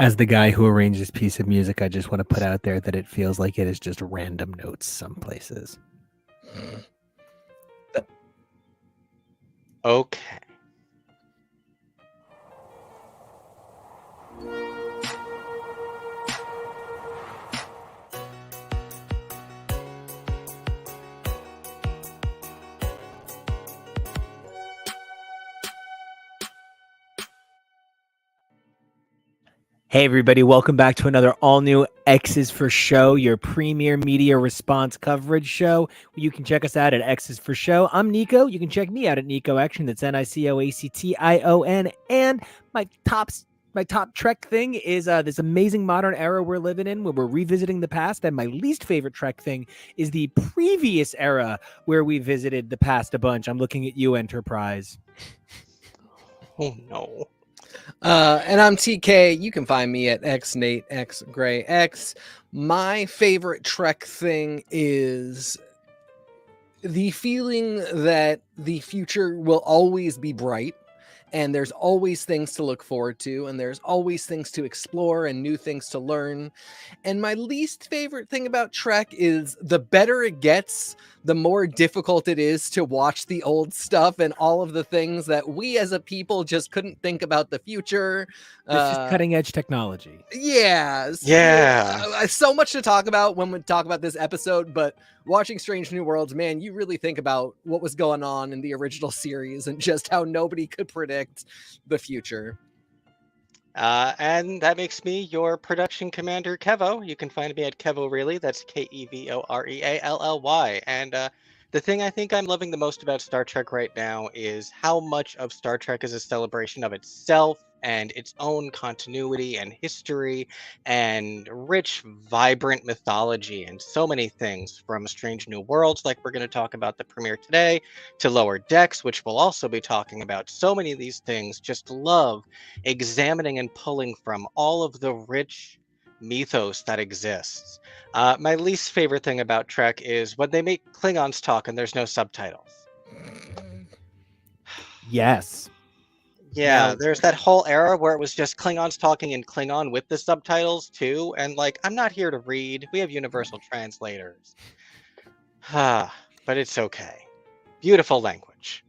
As the guy who arranged this piece of music, I just want to put out there that it feels like it is just random notes some places. Okay. Hey, everybody, welcome back to another all new X's for Show, your premier media response coverage show. You can check us out at X's for Show. I'm Nico. You can check me out at Nico Action. That's NICOACTION. And my top Trek thing is this amazing modern era we're living in where we're revisiting the past. And my least favorite Trek thing is the previous era where we visited the past a bunch. I'm looking at you, Enterprise. Oh, no. And I'm TK. You can find me at XNateXGrayX. My favorite Trek thing is the feeling that the future will always be bright, and there's always things to look forward to, and there's always things to explore and new things to learn. And my least favorite thing about Trek is the better it gets, the more difficult it is to watch the old stuff and all of the things that we as a people just couldn't think about the future. This is cutting edge technology. Yeah. So much to talk about when we talk about this episode, but watching Strange New Worlds, man, you really think about what was going on in the original series and just how nobody could predict the future. And that makes me your production commander, Kevo. You can find me at Kevo Really. That's KEVOREALLY. And the thing I think I'm loving the most about Star Trek right now is how much of Star Trek is a celebration of itself and its own continuity and history and rich, vibrant mythology and so many things, from Strange New Worlds, like we're going to talk about the premiere today, to Lower Decks, which we'll also be talking about. So many of these things just love examining and pulling from all of the rich mythos that exists. My least favorite thing about Trek is when they make Klingons talk and there's no subtitles. Yes. Yeah, Now, there's that whole era where it was just Klingons talking in Klingon with the subtitles too, and like, I'm not here to read. We have universal translators. But it's okay. Beautiful language.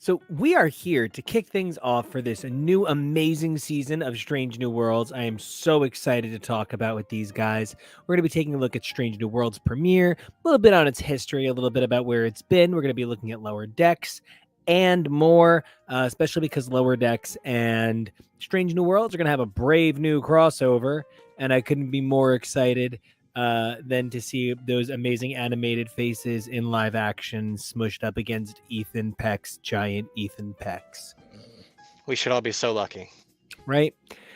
so we are here to kick things off for this new amazing season of Strange New Worlds. I am so excited to talk about with these guys. We're going to be taking a look at Strange New Worlds premiere, a little bit on its history, a little bit about where it's been. We're going to be looking at Lower Decks and more, especially because Lower Decks and Strange New Worlds are going to have a brave new crossover, and I couldn't be more excited than to see those amazing animated faces in live action smushed up against Ethan Peck's giant Ethan Pecks. We should all be so lucky. Right?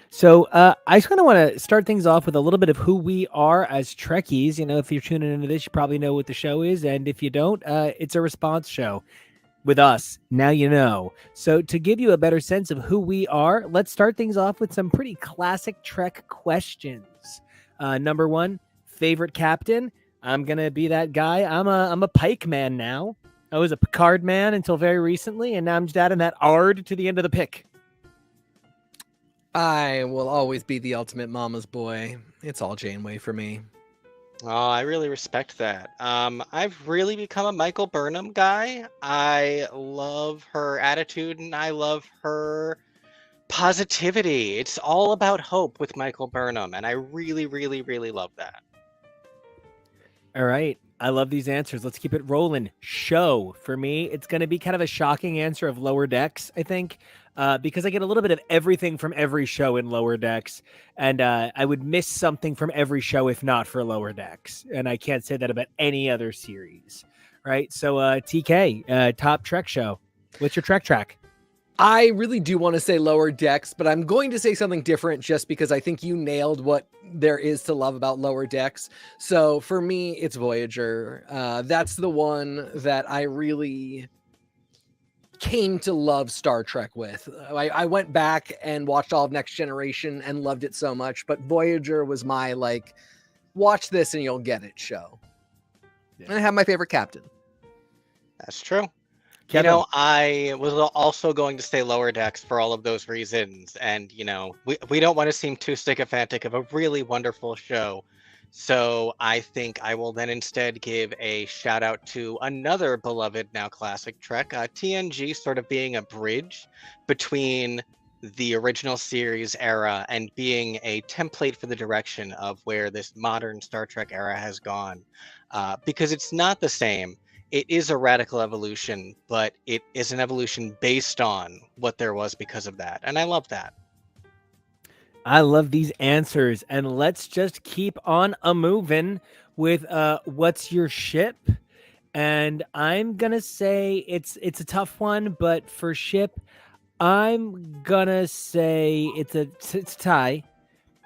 So I just kind of want to start things off with a little bit of who we are as Trekkies. You know, if you're tuning into this, you probably know what the show is. And if you don't, it's a response show. With us, now you know. So to give you a better sense of who we are, let's start things off with some pretty classic Trek questions. Number one, favorite captain? I'm gonna be that guy. I'm a Pike man now. I was a Picard man until very recently, and now I'm just adding that Ard to the end of the pick. I will always be the ultimate mama's boy. It's all Janeway for me. Oh, I really respect that. I've really become a Michael Burnham guy. I love her attitude and I love her positivity. It's all about hope with Michael Burnham, and I really, really, really love that. All right. I love these answers. Let's keep it rolling. Show. For me, it's going to be kind of a shocking answer of Lower Decks, I think, because I get a little bit of everything from every show in Lower Decks, and I would miss something from every show if not for Lower Decks, and I can't say that about any other series, right? So, TK, top Trek show. What's your Trek track? I really do want to say Lower Decks, but I'm going to say something different just because I think you nailed what there is to love about Lower Decks. So for me, it's Voyager. That's the one that I really came to love Star Trek with. I went back and watched all of Next Generation and loved it so much, but Voyager was my, like, watch this and you'll get it show. Yeah. And I have my favorite captain. That's true. You Kevin. know, I was also going to say Lower Decks for all of those reasons, and we don't want to seem too sycophantic of a really wonderful show. So I think I will then instead give a shout out to another beloved now classic Trek, TNG, sort of being a bridge between the original series era and being a template for the direction of where this modern Star Trek era has gone. Because it's not the same. It is a radical evolution, but it is an evolution based on what there was because of that. And I love that. I love these answers, and let's just keep on a moving with what's your ship? And I'm gonna say it's a tough one, but for ship, I'm gonna say it's a tie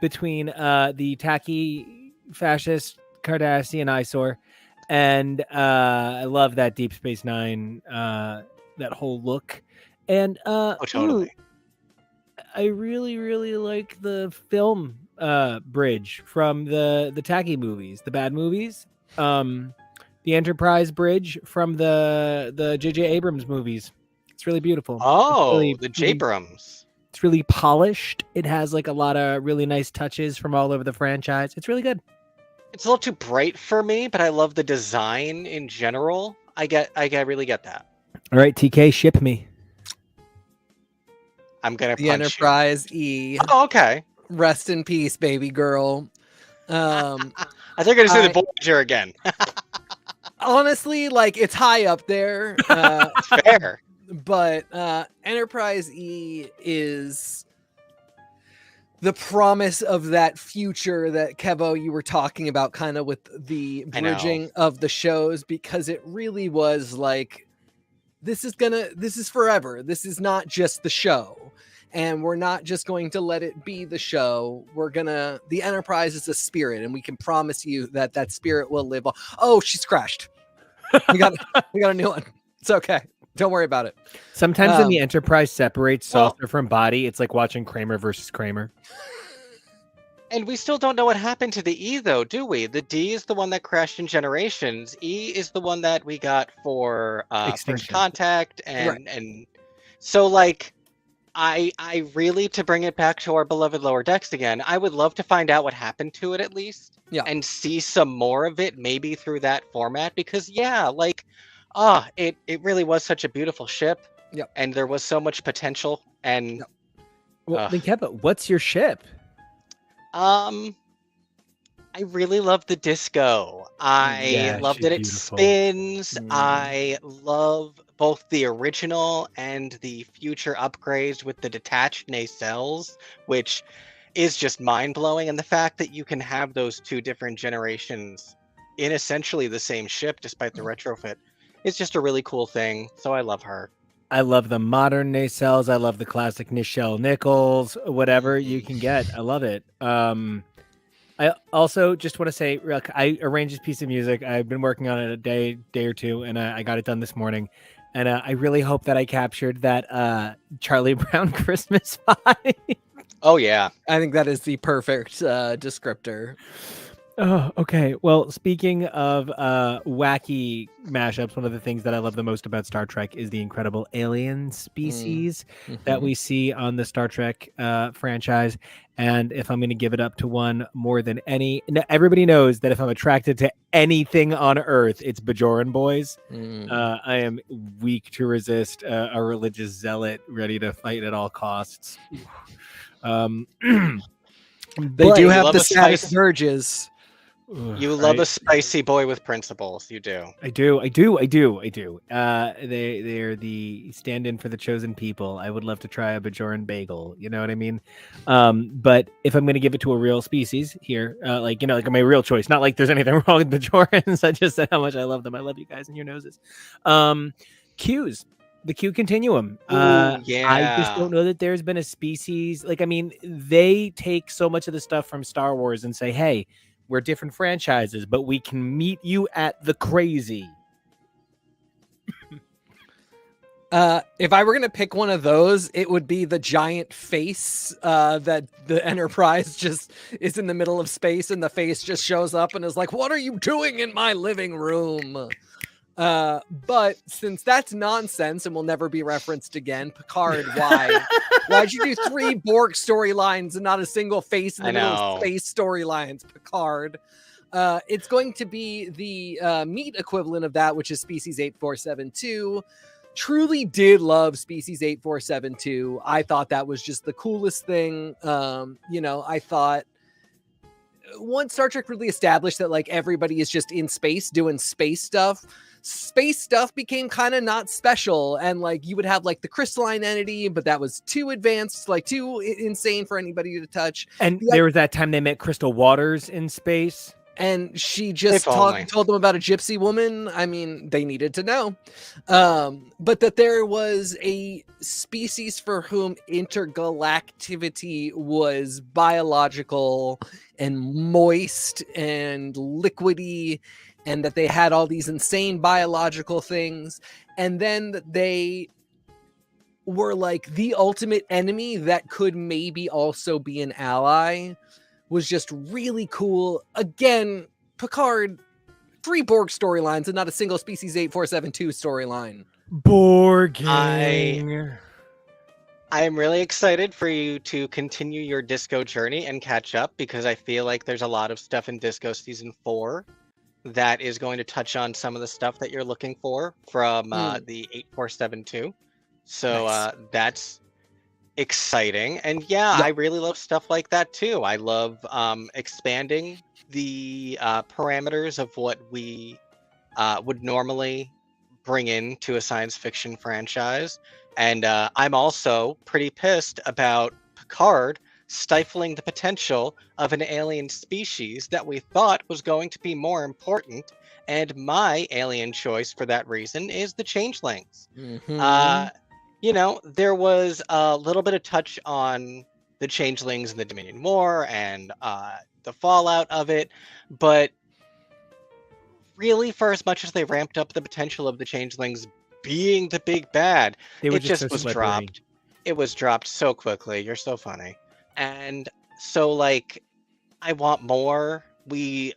between the tacky fascist Cardassian eyesore, and I love that Deep Space Nine that whole look, and Oh, totally. I really really like the film bridge from the tacky movies, the bad movies. The Enterprise bridge from the J.J. Abrams movies. It's really beautiful. Oh, the Jabrams. It's really polished. It has like a lot of really nice touches from all over the franchise. It's really good. It's a little too bright for me, but I love the design in general. I really get that. All right, TK, ship me. I'm gonna The punch Enterprise E. you. Oh, okay. Rest in peace, baby girl. I think you're gonna say the Voyager again. Honestly, like it's high up there. Fair. But Enterprise E is the promise of that future that Kevo you were talking about, kind of with the bridging of the shows, because it really was like this is forever. This is not just the show. And we're not just going to let it be the show. The Enterprise is a spirit, and we can promise you that that spirit will live on. Oh, she's crashed. We got a new one. It's okay. Don't worry about it. Sometimes when the Enterprise separates saucer from body, it's like watching Kramer versus Kramer. And we still don't know what happened to the E, though, do we? The D is the one that crashed in Generations. E is the one that we got for First Contact, and so like. I really, to bring it back to our beloved Lower Decks again, I would love to find out what happened to it at least. Yeah. And see some more of it, maybe through that format, because it really was such a beautiful ship. Yep. And there was so much potential. And yep. Well, Kev, what's your ship? I really love the disco. I love that it spins. I love both the original and the future upgrades with the detached nacelles, which is just mind-blowing. And the fact that you can have those two different generations in essentially the same ship, despite the retrofit, is just a really cool thing. So I love her. I love the modern nacelles. I love the classic Nichelle Nichols, whatever you can get. I love it. I also just want to say, I arranged this piece of music. I've been working on it a day or two, and I got it done this morning. And I really hope that I captured that Charlie Brown Christmas vibe. Oh, yeah. I think that is the perfect descriptor. Oh, okay. Well, speaking of wacky mashups, one of the things that I love the most about Star Trek is the incredible alien species that we see on the Star Trek franchise. And if I'm going to give it up to one more than any, everybody knows that if I'm attracted to anything on Earth, it's Bajoran boys. I am weak to resist a religious zealot ready to fight at all costs. They do have the saddest urges. You love a spicy boy with principles. You do. I do. They're the stand-in for the chosen people. I would love to try a Bajoran bagel. You know what I mean? But if I'm going to give it to a real species here, like my real choice, not like there's anything wrong with Bajorans. I just said how much I love them. I love you guys and your noses. Qs. The Q continuum. I just don't know that there's been a species. They take so much of the stuff from Star Wars and say, hey, we're different franchises, but we can meet you at the crazy. If I were going to pick one of those, it would be the giant face that the Enterprise just is in the middle of space, and the face just shows up and is like, what are you doing in my living room? But since that's nonsense and will never be referenced again, Picard, why? Why'd you do 3 Borg storylines and not a single face in the middle of space storylines, Picard? It's going to be the meat equivalent of that, which is Species 8472. Truly did love Species 8472. I thought that was just the coolest thing. I thought once Star Trek really established that like everybody is just in space doing space stuff became kind of not special. And like you would have like the crystalline entity, but that was too advanced, like too insane for anybody to touch. And there was that time they met Crystal Waters in space. And she just told them about a gypsy woman. I mean, they needed to know. But that there was a species for whom intergalactivity was biological and moist and liquidy, and that they had all these insane biological things. And then they were like the ultimate enemy that could maybe also be an ally. Was just really cool. Again, Picard, 3 Borg storylines and not a single Species 8472 storyline. Borging. I am really excited for you to continue your Disco journey and catch up, because I feel like there's a lot of stuff in Disco Season 4 that is going to touch on some of the stuff that you're looking for from the 8472. So Nice. That's exciting. And yeah, I really love stuff like that too. I love expanding the parameters of what we would normally bring into a science fiction franchise. And I'm also pretty pissed about Picard stifling the potential of an alien species that we thought was going to be more important. And my alien choice for that reason is the Changelings. There was a little bit of touch on the Changelings and the Dominion War and the fallout of it, but really, for as much as they ramped up the potential of the Changelings being the big bad, it just was dropped. It was dropped so quickly. You're so funny. And so, like, I want more. We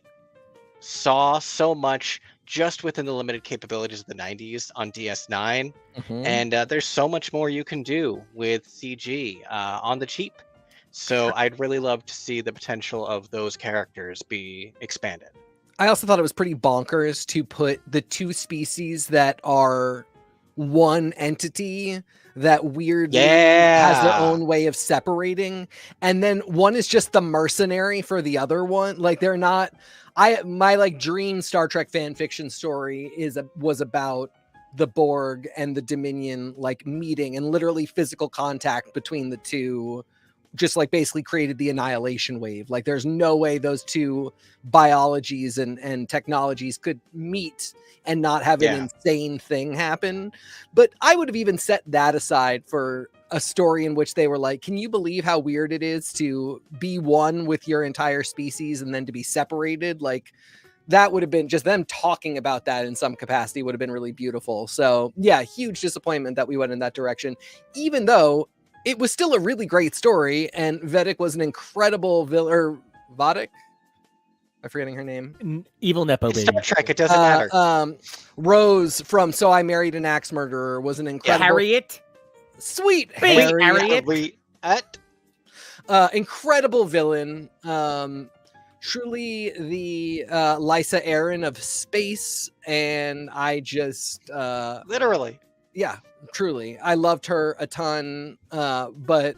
saw so much just within the limited capabilities of the 90s on DS9. And there's so much more you can do with CG on the cheap. So I'd really love to see the potential of those characters be expanded. I also thought it was pretty bonkers to put the 2 species that are one entity that weirdly has their own way of separating. And then one is just the mercenary for the other one. Like they're not... my like dream Star Trek fan fiction story was about the Borg and the Dominion like meeting, and literally physical contact between the two just like basically created the annihilation wave. Like there's no way those 2 biologies and technologies could meet and not have an insane thing happen. But I would have even set that aside for a story in which they were like, can you believe how weird it is to be one with your entire species and then to be separated? Like that would have been just them talking about that in some capacity would have been really beautiful. So yeah, huge disappointment that we went in that direction, even though it was still a really great story. And Vedic was an incredible villain. Vodic? I'm forgetting her name. Evil Nepo baby. Star Trek, it doesn't matter. Rose from So I Married an Axe Murderer was an incredible... Harriet. Sweet Harriet. Incredible villain. Truly the Lysa Arryn of space. And I just... literally. Yeah, truly. I loved her a ton, but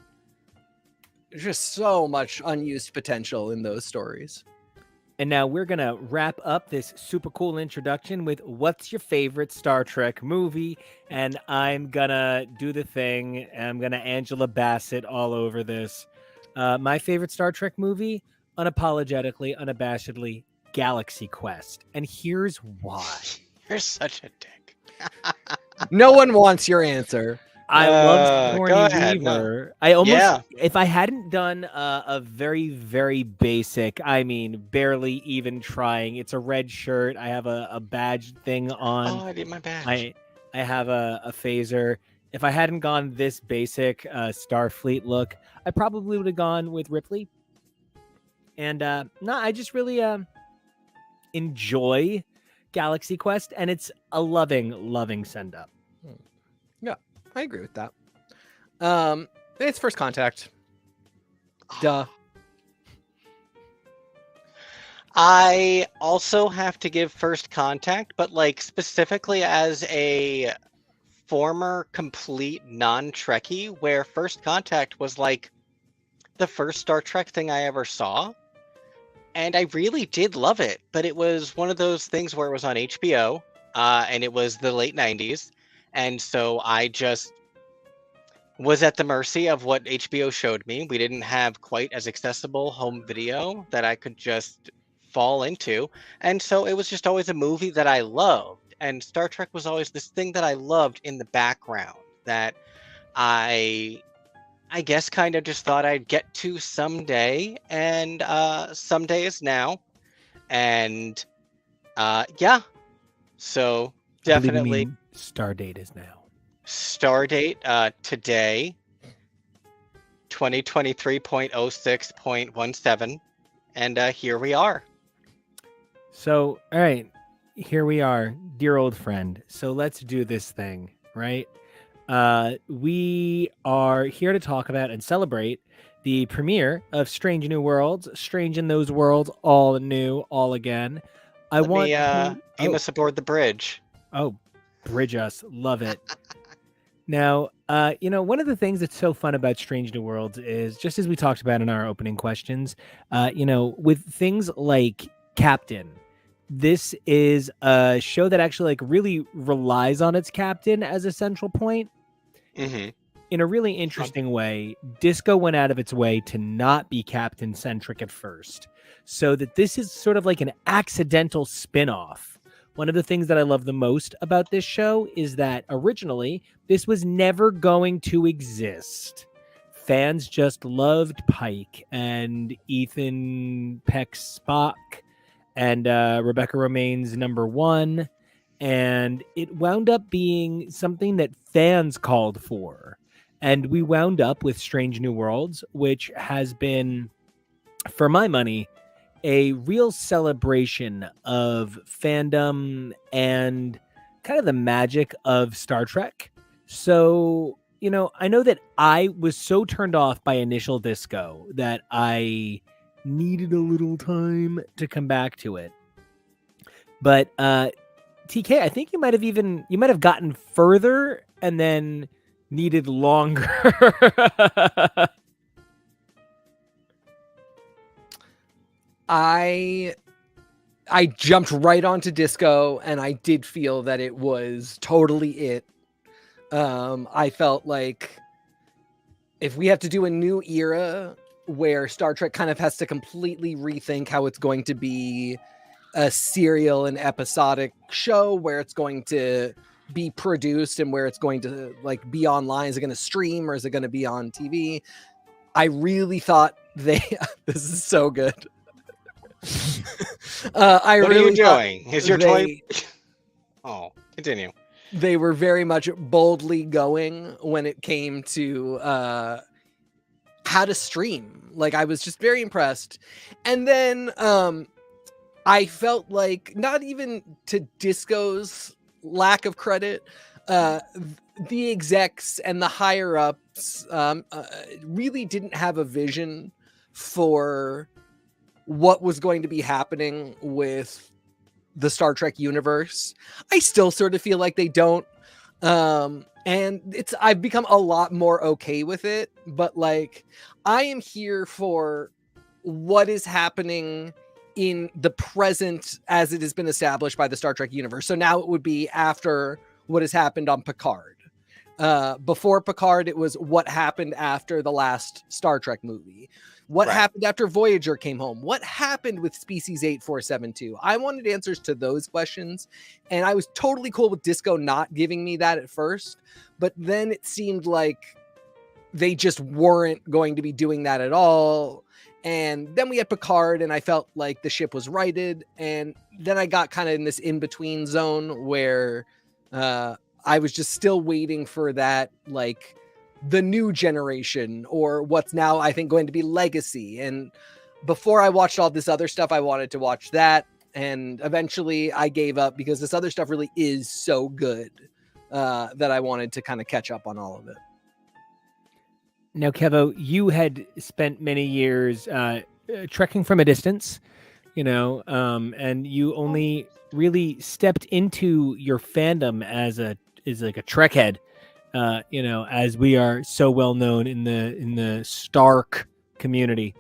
there's just so much unused potential in those stories. And now we're going to wrap up this super cool introduction with what's your favorite Star Trek movie? And I'm going to do the thing. I'm going to Angela Bassett all over this. My favorite Star Trek movie, unapologetically, unabashedly, Galaxy Quest. And here's why. You're such a dick. No one wants your answer. I love Sigourney Weaver. No. I almost, if I hadn't done a very, very basic, I mean, barely even trying. It's a red shirt. I have a badge thing on. Oh, I need my badge. I have a phaser. If I hadn't gone this basic Starfleet look, I probably would have gone with Ripley. And I just really enjoy Galaxy Quest, and it's a loving send up. Yeah, I agree with that. It's First Contact. Duh. I also have to give First Contact, but like specifically as a former complete non-Trekkie, where First Contact was like the first Star Trek thing I ever saw. And I really did love it, but it was one of those things where it was on HBO, and it was the late 90s. And so I just was at the mercy of what HBO showed me. We didn't have quite as accessible home video that I could just fall into. And so it was just always a movie that I loved. And Star Trek was always this thing that I loved in the background that I guess kind of just thought I'd get to someday. And someday is now. And yeah. So I believe you definitely mean Stardate is now. Stardate today, 2023.06.17, and here we are. So, all right, here we are, dear old friend. So let's do this thing, right? We are here to talk about and celebrate the premiere of Strange New Worlds, Strange in Those Worlds, all new, all again. Let me beam us aboard the bridge. Oh, bridge us. Love it. Now, one of the things that's so fun about Strange New Worlds is, just as we talked about in our opening questions, with things like Captain, this is a show that actually really relies on its captain as a central point. Mm-hmm. In a really interesting way. Disco went out of its way to not be captain centric at first, so that this is sort of like an accidental spin-off. One of the things that I love the most about this show is that originally this was never going to exist. Fans just loved Pike and Ethan Peck's Spock and Rebecca Romaine's number one. And it wound up being something that fans called for. And we wound up with Strange New Worlds, which has been, for my money, a real celebration of fandom and kind of the magic of Star Trek. So, I know that I was so turned off by initial Disco that I needed a little time to come back to it. But TK, I think you might have gotten further and then needed longer. I jumped right onto Disco, and I did feel that it was totally it. I felt like if we have to do a new era where Star Trek kind of has to completely rethink how it's going to be a serial and episodic show, where it's going to be produced and where it's going to be online. Is it going to stream or is it going to be on TV? I really thought this is so good. What are you doing? Is your toy? Oh, continue. They were very much boldly going when it came to how to stream. I was just very impressed. And then I felt like, not even to Disco's lack of credit, the execs and the higher ups really didn't have a vision for what was going to be happening with the Star Trek universe. I still sort of feel like they don't. And I've become a lot more okay with it, but I am here for what is happening in the present as it has been established by the Star Trek universe. So now it would be after what has happened on Picard. Before Picard, it was what happened after the last Star Trek movie. What happened after Voyager came home? What happened with Species 8472? I wanted answers to those questions, and I was totally cool with Disco not giving me that at first, but then it seemed like they just weren't going to be doing that at all. And then we had Picard, and I felt like the ship was righted, and then I got kind of in this in-between zone where I was just still waiting for that, the new generation, or what's now, I think, going to be Legacy. And before I watched all this other stuff, I wanted to watch that. And eventually I gave up because this other stuff really is so good that I wanted to kind of catch up on all of it. Now, Kevo, you had spent many years trekking from a distance, and you only really stepped into your fandom as like a Trek head, as we are so well known in the Stark community.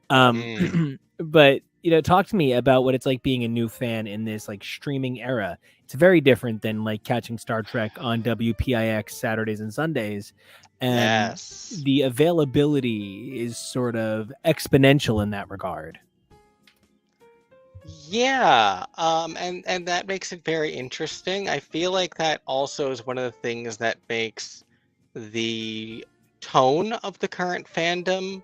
But talk to me about what it's like being a new fan in this like streaming era. It's very different than like catching Star Trek on WPIX Saturdays and Sundays. And Yes. the availability is sort of exponential in that regard. Yeah, and that makes it very interesting. I feel like that also is one of the things that makes the tone of the current fandom,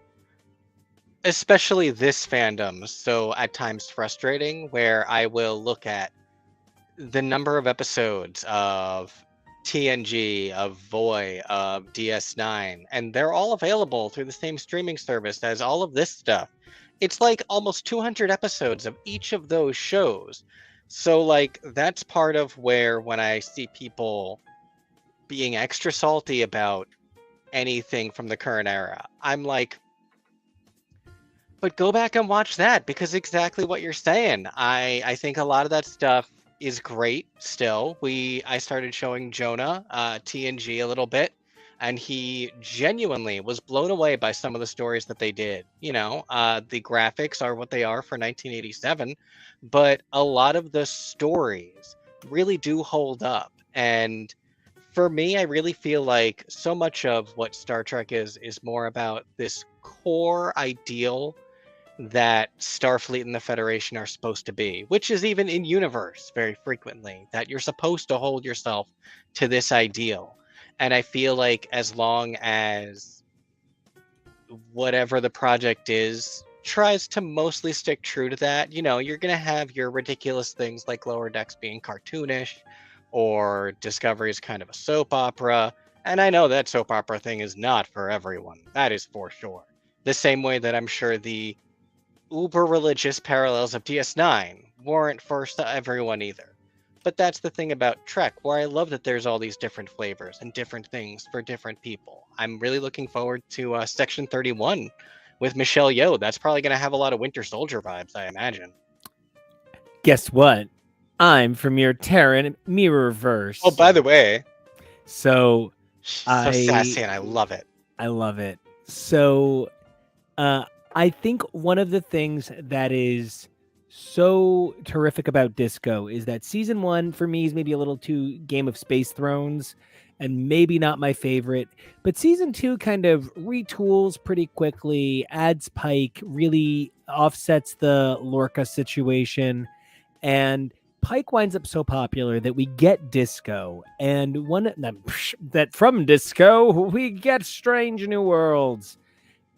especially this fandom, so at times frustrating, where I will look at the number of episodes of TNG, of Voy, of DS9, and they're all available through the same streaming service as all of this stuff. It's like almost 200 episodes of each of those shows. So like that's part of where when I see people being extra salty about anything from the current era, I'm like, but go back and watch that, because exactly what you're saying. I think a lot of that stuff is great still. I started showing Jonah TNG a little bit, and he genuinely was blown away by some of the stories that they did. The graphics are what they are for 1987, but a lot of the stories really do hold up. And for me, I really feel like so much of what Star Trek is more about this core ideal that Starfleet and the Federation are supposed to be, which is even in universe very frequently, that you're supposed to hold yourself to this ideal. And I feel like as long as whatever the project is tries to mostly stick true to that, you're going to have your ridiculous things like Lower Decks being cartoonish, or Discovery is kind of a soap opera. And I know that soap opera thing is not for everyone. That is for sure. The same way that I'm sure the uber religious parallels of DS9 weren't for everyone either. But that's the thing about Trek, where I love that there's all these different flavors and different things for different people. I'm really looking forward to Section 31 with Michelle Yeoh. That's probably going to have a lot of Winter Soldier vibes, I imagine. Guess what? I'm from your Terran Mirrorverse. Oh, by the way. So sassy, and I love it. I love it. So I think one of the things that is so terrific about Disco is that season 1 for me is maybe a little too Game of Space Thrones and maybe not my favorite, but season 2 kind of retools pretty quickly, adds Pike, really offsets the Lorca situation, and Pike winds up so popular that we get Disco, and that from Disco we get Strange New Worlds.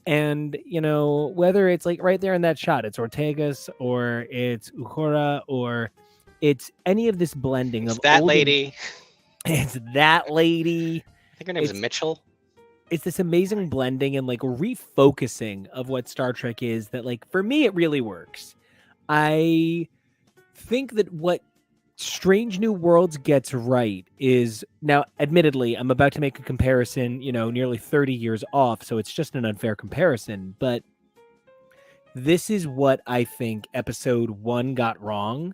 And whether it's like right there in that shot, it's Ortegas or it's Uhura or it's any of this blending it's of that lady. It's that lady. I think her name is Mitchell. It's this amazing blending and like refocusing of what Star Trek is that, like, for me it really works. I think that what Strange New Worlds gets right is, now admittedly I'm about to make a comparison nearly 30 years off, so it's just an unfair comparison, but this is what I think episode 1 got wrong.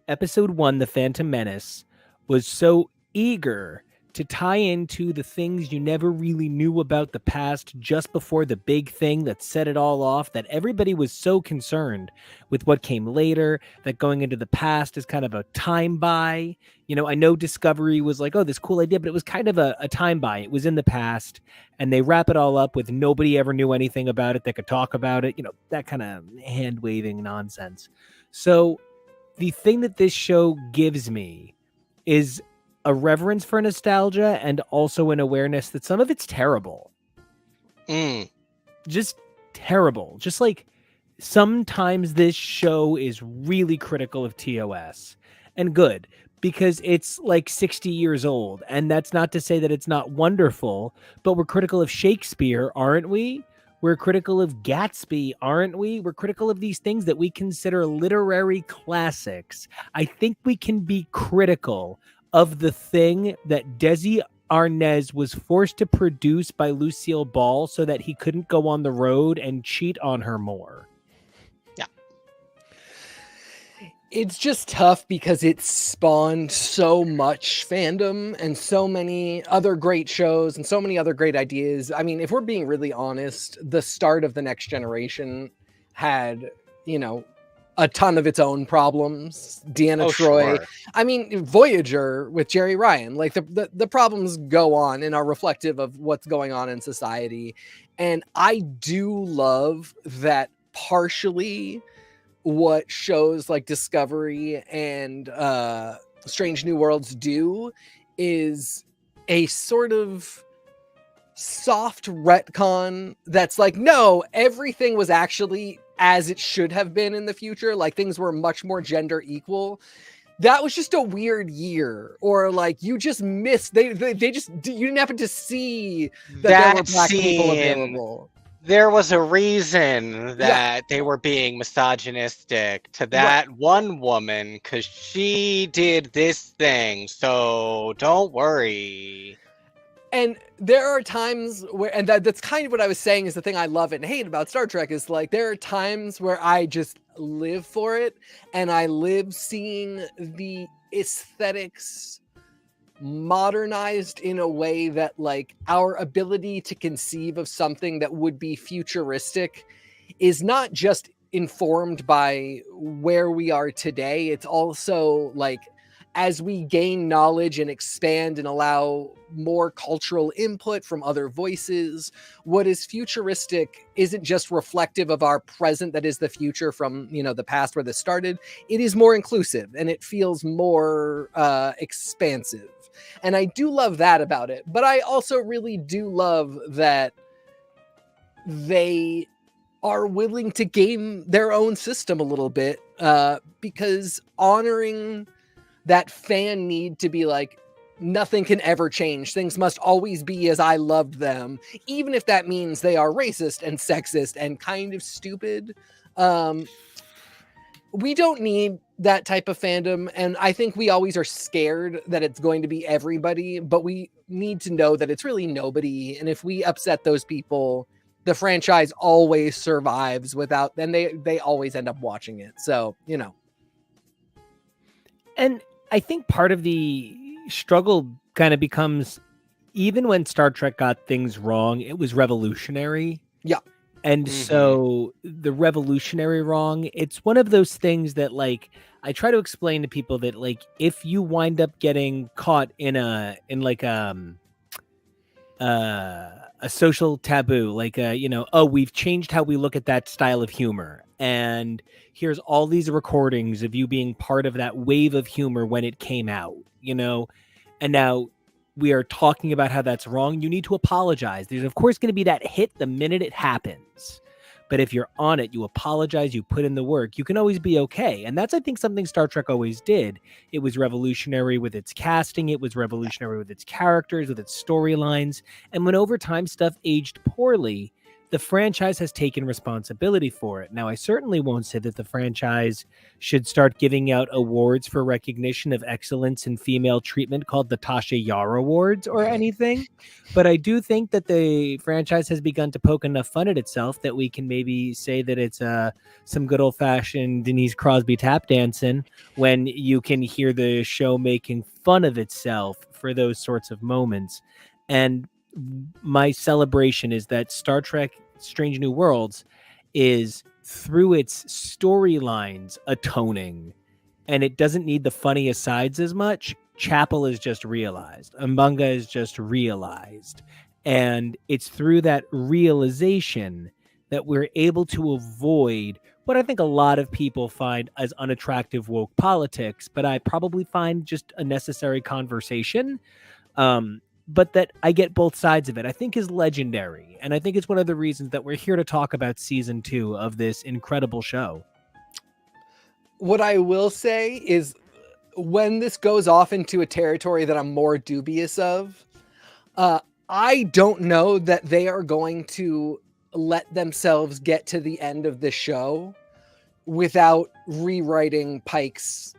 Episode 1, The Phantom Menace, was so eager to tie into the things you never really knew about the past just before the big thing that set it all off, that everybody was so concerned with what came later, that going into the past is kind of a time buy. I know Discovery was like, oh, this cool idea, but it was kind of a time buy. It was in the past, and they wrap it all up with nobody ever knew anything about it that could talk about it, that kind of hand-waving nonsense. So the thing that this show gives me is a reverence for nostalgia and also an awareness that some of it's terrible. Just terrible. Just like sometimes this show is really critical of TOS, and good, because it's like 60 years old. And that's not to say that it's not wonderful, but we're critical of Shakespeare, aren't we? We're critical of Gatsby, aren't we? We're critical of these things that we consider literary classics. I think we can be critical of the thing that Desi Arnaz was forced to produce by Lucille Ball so that he couldn't go on the road and cheat on her more. Yeah. It's just tough because it spawned so much fandom and so many other great shows and so many other great ideas. I mean, if we're being really honest, the start of The Next Generation had, a ton of its own problems. Deanna Troi. Sure. I mean, Voyager with Jerry Ryan, like the problems go on and are reflective of what's going on in society. And I do love that partially what shows like Discovery and Strange New Worlds do is a sort of soft retcon that's like, no, everything was actually as it should have been in the future. Like things were much more gender equal. That was just a weird year, or like you just missed. They just you didn't happen to see that there were black people available. There was a reason that they were being misogynistic to that one woman because she did this thing. So don't worry. And there are times where, and that's kind of what I was saying is the thing I love and hate about Star Trek is like, there are times where I just live for it and I live seeing the aesthetics modernized in a way that like our ability to conceive of something that would be futuristic is not just informed by where we are today. It's also like, as we gain knowledge and expand and allow more cultural input from other voices, what is futuristic isn't just reflective of our present that is the future from, the past where this started. It is more inclusive and it feels more expansive. And I do love that about it. But I also really do love that they are willing to game their own system a little bit because honoring that fan need to be like, nothing can ever change. Things must always be as I loved them, even if that means they are racist and sexist and kind of stupid. We don't need that type of fandom. And I think we always are scared that it's going to be everybody, but we need to know that it's really nobody. And if we upset those people, the franchise always survives without, then they always end up watching it. So, And I think part of the struggle kind of becomes, even when Star Trek got things wrong, it was revolutionary. Yeah. And so the revolutionary wrong, it's one of those things that like, I try to explain to people that like, if you wind up getting caught in a social taboo, like, we've changed how we look at that style of humor. And here's all these recordings of you being part of that wave of humor when it came out, and now we are talking about how that's wrong. You need to apologize. There's of course going to be that hit the minute it happens. But if you're on it, you apologize, you put in the work, you can always be okay. And that's, I think, something Star Trek always did. It was revolutionary with its casting. It was revolutionary with its characters, with its storylines. And when over time stuff aged poorly, the franchise has taken responsibility for it. Now, I certainly won't say that the franchise should start giving out awards for recognition of excellence in female treatment called the Tasha Yar Awards or anything. But I do think that the franchise has begun to poke enough fun at itself that we can maybe say that it's some good old-fashioned Denise Crosby tap dancing when you can hear the show making fun of itself for those sorts of moments. And my celebration is that Star Trek Strange New Worlds is, through its storylines, atoning, and it doesn't need the funny asides as much. Chapel is just realized. Umbanga is just realized. And it's through that realization that we're able to avoid what I think a lot of people find as unattractive woke politics, but I probably find just a necessary conversation. But that I get both sides of it, I think is legendary. And I think it's one of the reasons that we're here to talk about season 2 of this incredible show. What I will say is when this goes off into a territory that I'm more dubious of, I don't know that they are going to let themselves get to the end of the show without rewriting Pike's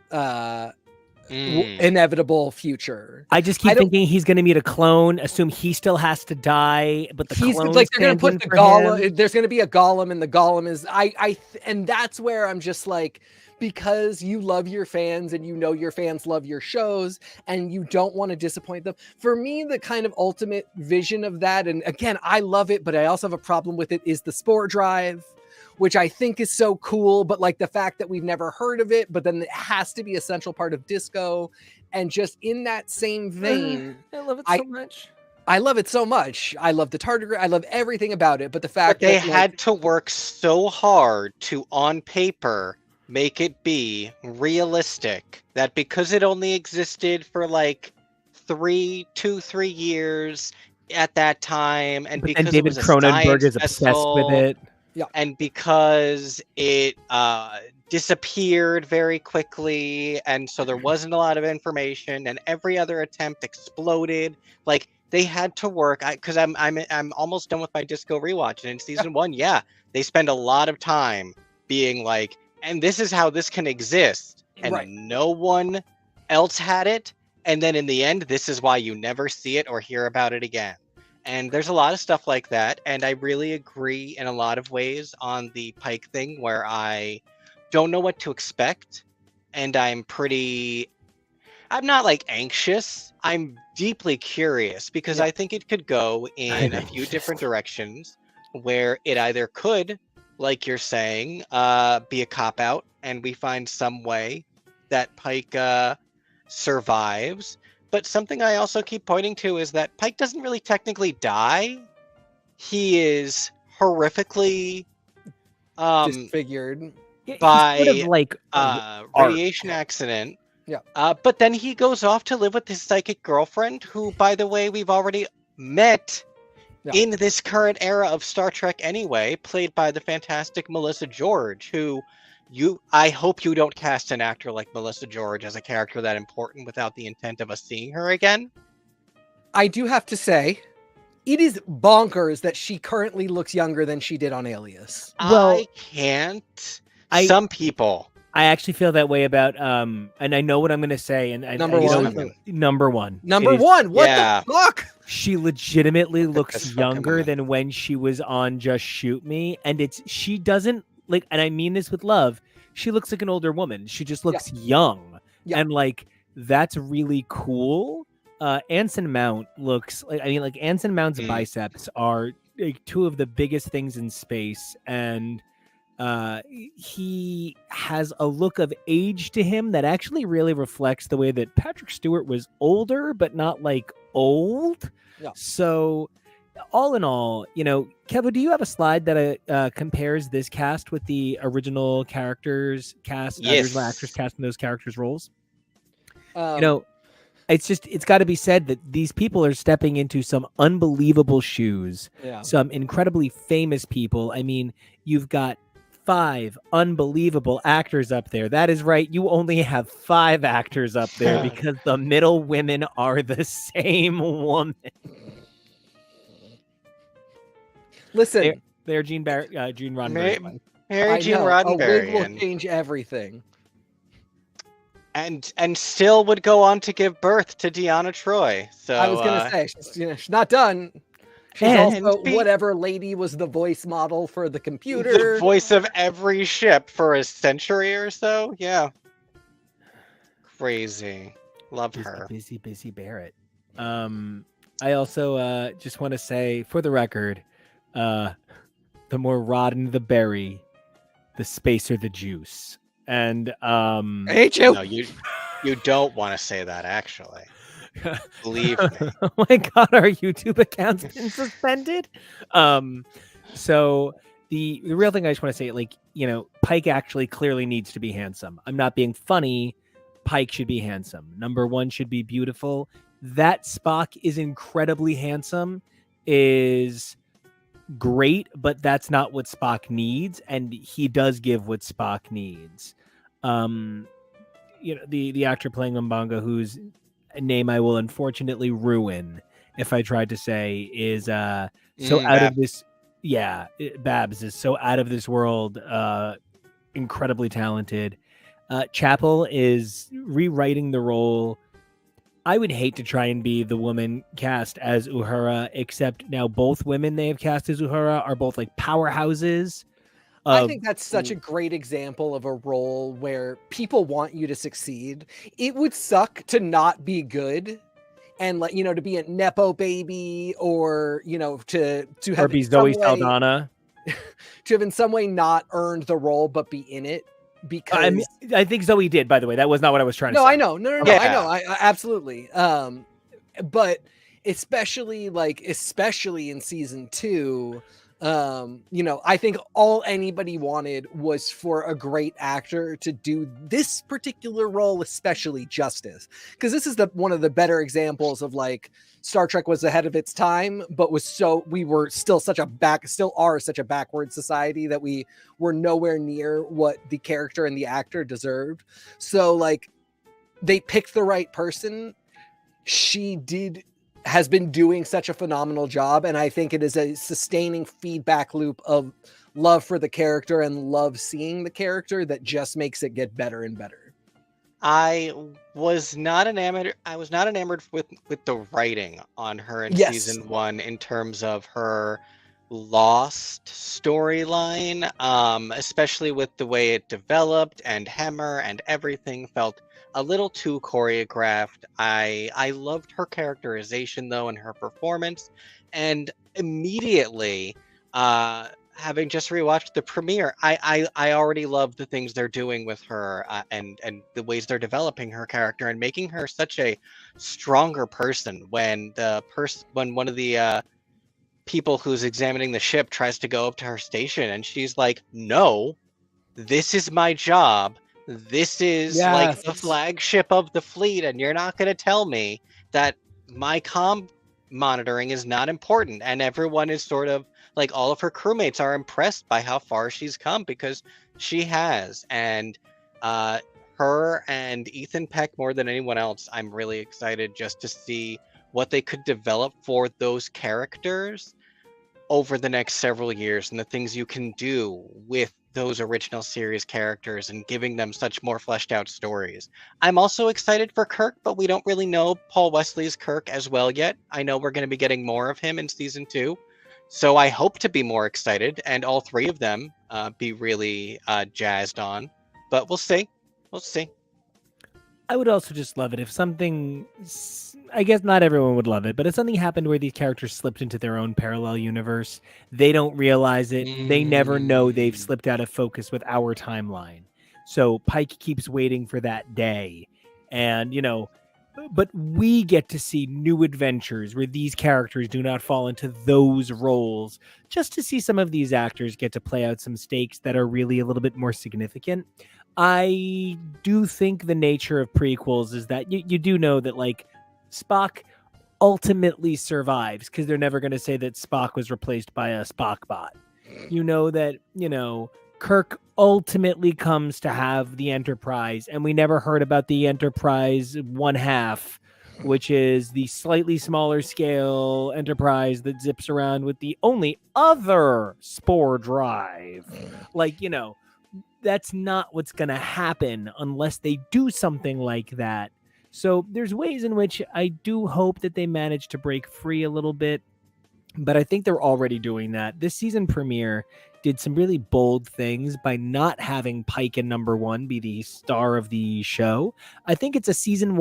inevitable future. I just keep thinking he's going to meet a clone, assume he still has to die, but the he's clone like they're going to put the Gollum. Gollum. There's going to be a Gollum, and the Gollum is and that's where I'm just like, because you love your fans and you know your fans love your shows and you don't want to disappoint them. For me, the kind of ultimate vision of that, and again, I love it, but I also have a problem with it, is the Spore Drive, which I think is so cool, but like the fact that we've never heard of it, but then it has to be a central part of disco. And just in that same vein, I love it so much. I love it so much. I love the tardigrade. I love everything about it. But the fact that they had had to work so hard to, on paper, make it be realistic, that because it only existed for like 3 years at that time, and because David it was Cronenberg is obsessed with it. Yeah. And because it disappeared very quickly, and so there wasn't a lot of information, and every other attempt exploded. Like, they had to work. Because I'm almost done with my Disco rewatch, and in season 1, they spend a lot of time being like, and this is how this can exist, and no one else had it. And then in the end, this is why you never see it or hear about it again. And there's a lot of stuff like that, and I really agree in a lot of ways on the Pike thing, where I don't know what to expect, and I'm not like anxious, I'm deeply curious, because I think it could go in a few different directions, where it either could, like you're saying, be a cop-out, and we find some way that Pike survives. But something I also keep pointing to is that Pike doesn't really technically die. He is horrifically disfigured by sort of like radiation accident. Yeah. But then he goes off to live with his psychic girlfriend, who, by the way, we've already met in this current era of Star Trek anyway, played by the fantastic Melissa George, who I hope you don't cast an actor like Melissa George as a character that important without the intent of us seeing her again. I do have to say, it is bonkers that she currently looks younger than she did on Alias. Well, I can't. Some people. I actually feel that way about, and I know what I'm going to say. And number one. What the fuck? She legitimately looks younger than when she was on Just Shoot Me, and she doesn't. Like, and I mean this with love, she looks like an older woman. She just looks young. Yeah. And like, that's really cool. Anson Mount looks like, Anson Mount's biceps are like 2 of the biggest things in space. And he has a look of age to him that actually really reflects the way that Patrick Stewart was older, but not like old. Yeah. So all in all, Kevo, do you have a slide that compares this cast with the original characters cast, original actors cast in those characters' roles? It's got to be said that these people are stepping into some unbelievable shoes, some incredibly famous people. I mean, you've got 5 unbelievable actors up there. That is right. You only have 5 actors up there because the middle women are the same woman. Listen, they're Gene Roddenberry. Mary Gene Roddenberry. A wig will change everything. And still would go on to give birth to Deanna Troi. So I was going to say, she's not done. She's also whatever lady was the voice model for the computer. The voice of every ship for a century or so. Yeah. Crazy. Love her. Busy Barrett. I also just want to say, for the record, the more rotten the berry, the spacer the juice. And I hate you. No, you don't want to say that, actually. Believe me. Oh my god, our YouTube account's been suspended. So the real thing I just want to say, Pike actually clearly needs to be handsome. I'm not being funny. Pike should be handsome. Number 1 should be beautiful. That Spock is incredibly handsome, is great, but that's not what Spock needs, and he does give what Spock needs. The actor playing Umbanga, whose name I will unfortunately ruin if I tried to say, is so out of this Babs is so out of this world, incredibly talented. Chapel is rewriting the role. I would hate to try and be the woman cast as Uhura, except now both women they have cast as Uhura are both like powerhouses. I think that's such a great example of a role where people want you to succeed. It would suck to not be good and like, to be a Nepo baby or, to or have be in some Zoe way, Saldana. to have in some way not earned the role, but be in it because I think Zoe did, by the way. That was not what I was trying to say. I know. No, Yeah. I know. I absolutely. But especially in season 2, I think all anybody wanted was for a great actor to do this particular role especially justice, because this is one of the better examples of like Star Trek was ahead of its time, but we were still are such a backward society that we were nowhere near what the character and the actor deserved. So like they picked the right person. She has been doing such a phenomenal job, and I think it is a sustaining feedback loop of love for the character and love seeing the character that just makes it get better and better. I was not enamored with the writing on her in Yes. season 1 in terms of her lost storyline, especially with the way it developed, and Hemmer and everything felt a little too choreographed. I loved her characterization though and her performance, and immediately having just rewatched the premiere, I already love the things they're doing with her, and the ways they're developing her character and making her such a stronger person when one of the people who's examining the ship tries to go up to her station and she's like, no, this is my job. This is like the flagship of the fleet, and you're not going to tell me that my comm monitoring is not important. And everyone is sort of like, all of her crewmates are impressed by how far she's come because she has. And her and Ethan Peck, more than anyone else, I'm really excited just to see what they could develop for those characters over the next several years, and the things you can do with those original series characters and giving them such more fleshed out stories. I'm also excited for Kirk, but we don't really know Paul Wesley's Kirk as well yet. I know we're going to be getting more of him in season 2, so I hope to be more excited and all three of them be really jazzed on, but we'll see. I would also just love it if something, I guess not everyone would love it, but if something happened where these characters slipped into their own parallel universe, they don't realize it. They never know they've slipped out of focus with our timeline. So Pike keeps waiting for that day. And, but we get to see new adventures where these characters do not fall into those roles, just to see some of these actors get to play out some stakes that are really a little bit more significant. I do think the nature of prequels is that you do know that like Spock ultimately survives, because they're never going to say that Spock was replaced by a Spock bot. You know that, Kirk ultimately comes to have the Enterprise, and we never heard about the Enterprise 1/2, which is the slightly smaller scale Enterprise that zips around with the only other spore drive. Like, that's not what's going to happen unless they do something like that. So there's ways in which I do hope that they manage to break free a little bit, but I think they're already doing that. This season premiere did some really bold things by not having Pike in number 1 be the star of the show. I think it's a season